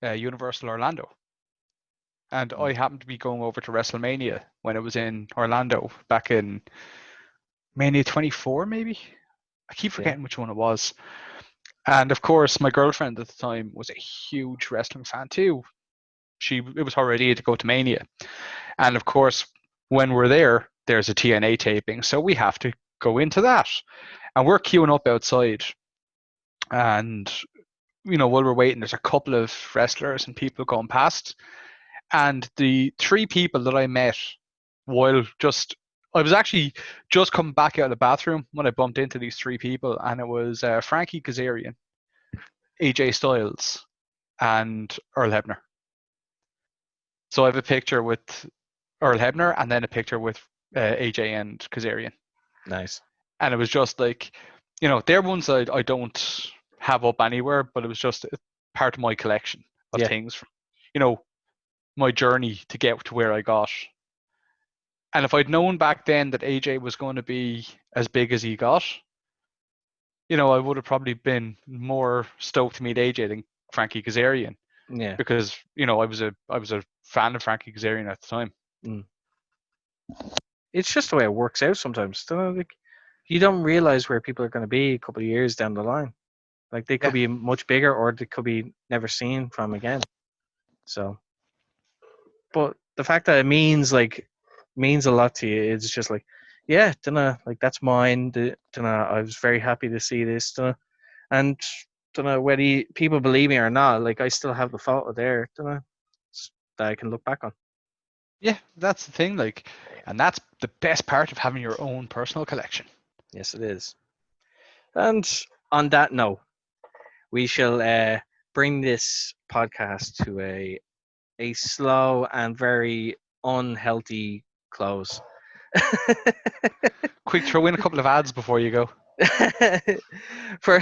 Universal Orlando. And I happened to be going over to WrestleMania when it was in Orlando back in Mania 24, maybe? I keep Yeah. forgetting which one it was. And of course, my girlfriend at the time was a huge wrestling fan too. It was her idea to go to Mania. And of course, when we're there, there's a TNA taping, so we have to go into that. And we're queuing up outside. And, while we're waiting, there's a couple of wrestlers and people going past. And the 3 people that I met while I was actually just coming back out of the bathroom when I bumped into these 3 people, and it was Frankie Kazarian, AJ Styles, and Earl Hebner. So I have a picture with Earl Hebner and then a picture with AJ and Kazarian. Nice. And it was just like, they're ones I don't have up anywhere, but it was just part of my collection of Yeah. things from, my journey to get to where I got. And if I'd known back then that AJ was going to be as big as he got, I would have probably been more stoked to meet AJ than Frankie Kazarian Yeah. because I was a fan of Frankie Kazarian at the time. Mm. It's just the way it works out sometimes. Like you don't realize where people are going to be a couple of years down the line. Like they could Yeah. be much bigger, or they could be never seen from again. So but the fact that it means a lot to you, it's just like, yeah, dunno, like that's mine. Dunno, I was very happy to see this. Dunno, and dunno whether people believe me or not. Like I still have the photo there. Dunno, that I can look back on. Yeah, that's the thing. Like, and that's the best part of having your own personal collection. Yes, it is. And on that note, we shall bring this podcast to a slow and very unhealthy close. Quick, throw in a couple of ads before you go. For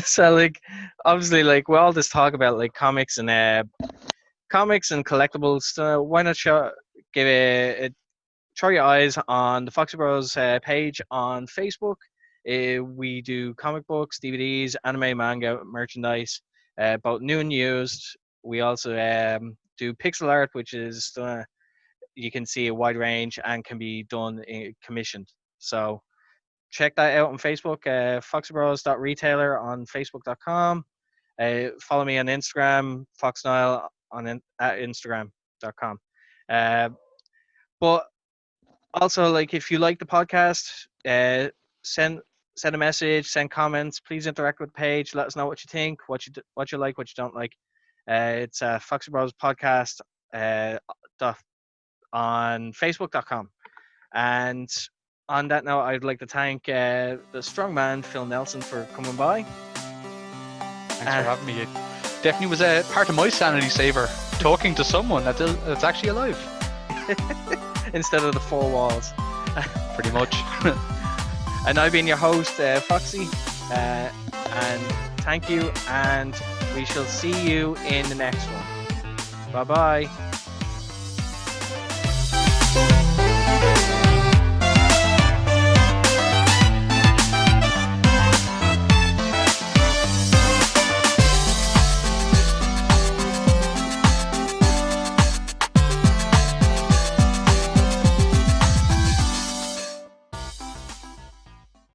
so like obviously like we all just talk about like comics and collectibles. Why not give throw your eyes on the Foxy Bros page on Facebook. We do comic books, DVDs, anime, manga, merchandise, both new and used. We also do pixel art, which is you can see a wide range and can be done commissioned. So check that out on Facebook, foxybros.retailer on facebook.com. Follow me on Instagram, foxnile at instagram.com. But also, like, if you like the podcast, send a message, send comments. Please interact with the page. Let us know what you think, what you like, what you don't like. It's Foxy Bros Podcast on Facebook.com. And on that note, I'd like to thank the Strongman, Phil Nelson, for coming by. Thanks for having me. It definitely was a part of my sanity saver, talking to someone that's actually alive. Instead of the four walls. Pretty much. And I've been your host, Foxy. And thank you. And we shall see you in the next one. Bye-bye.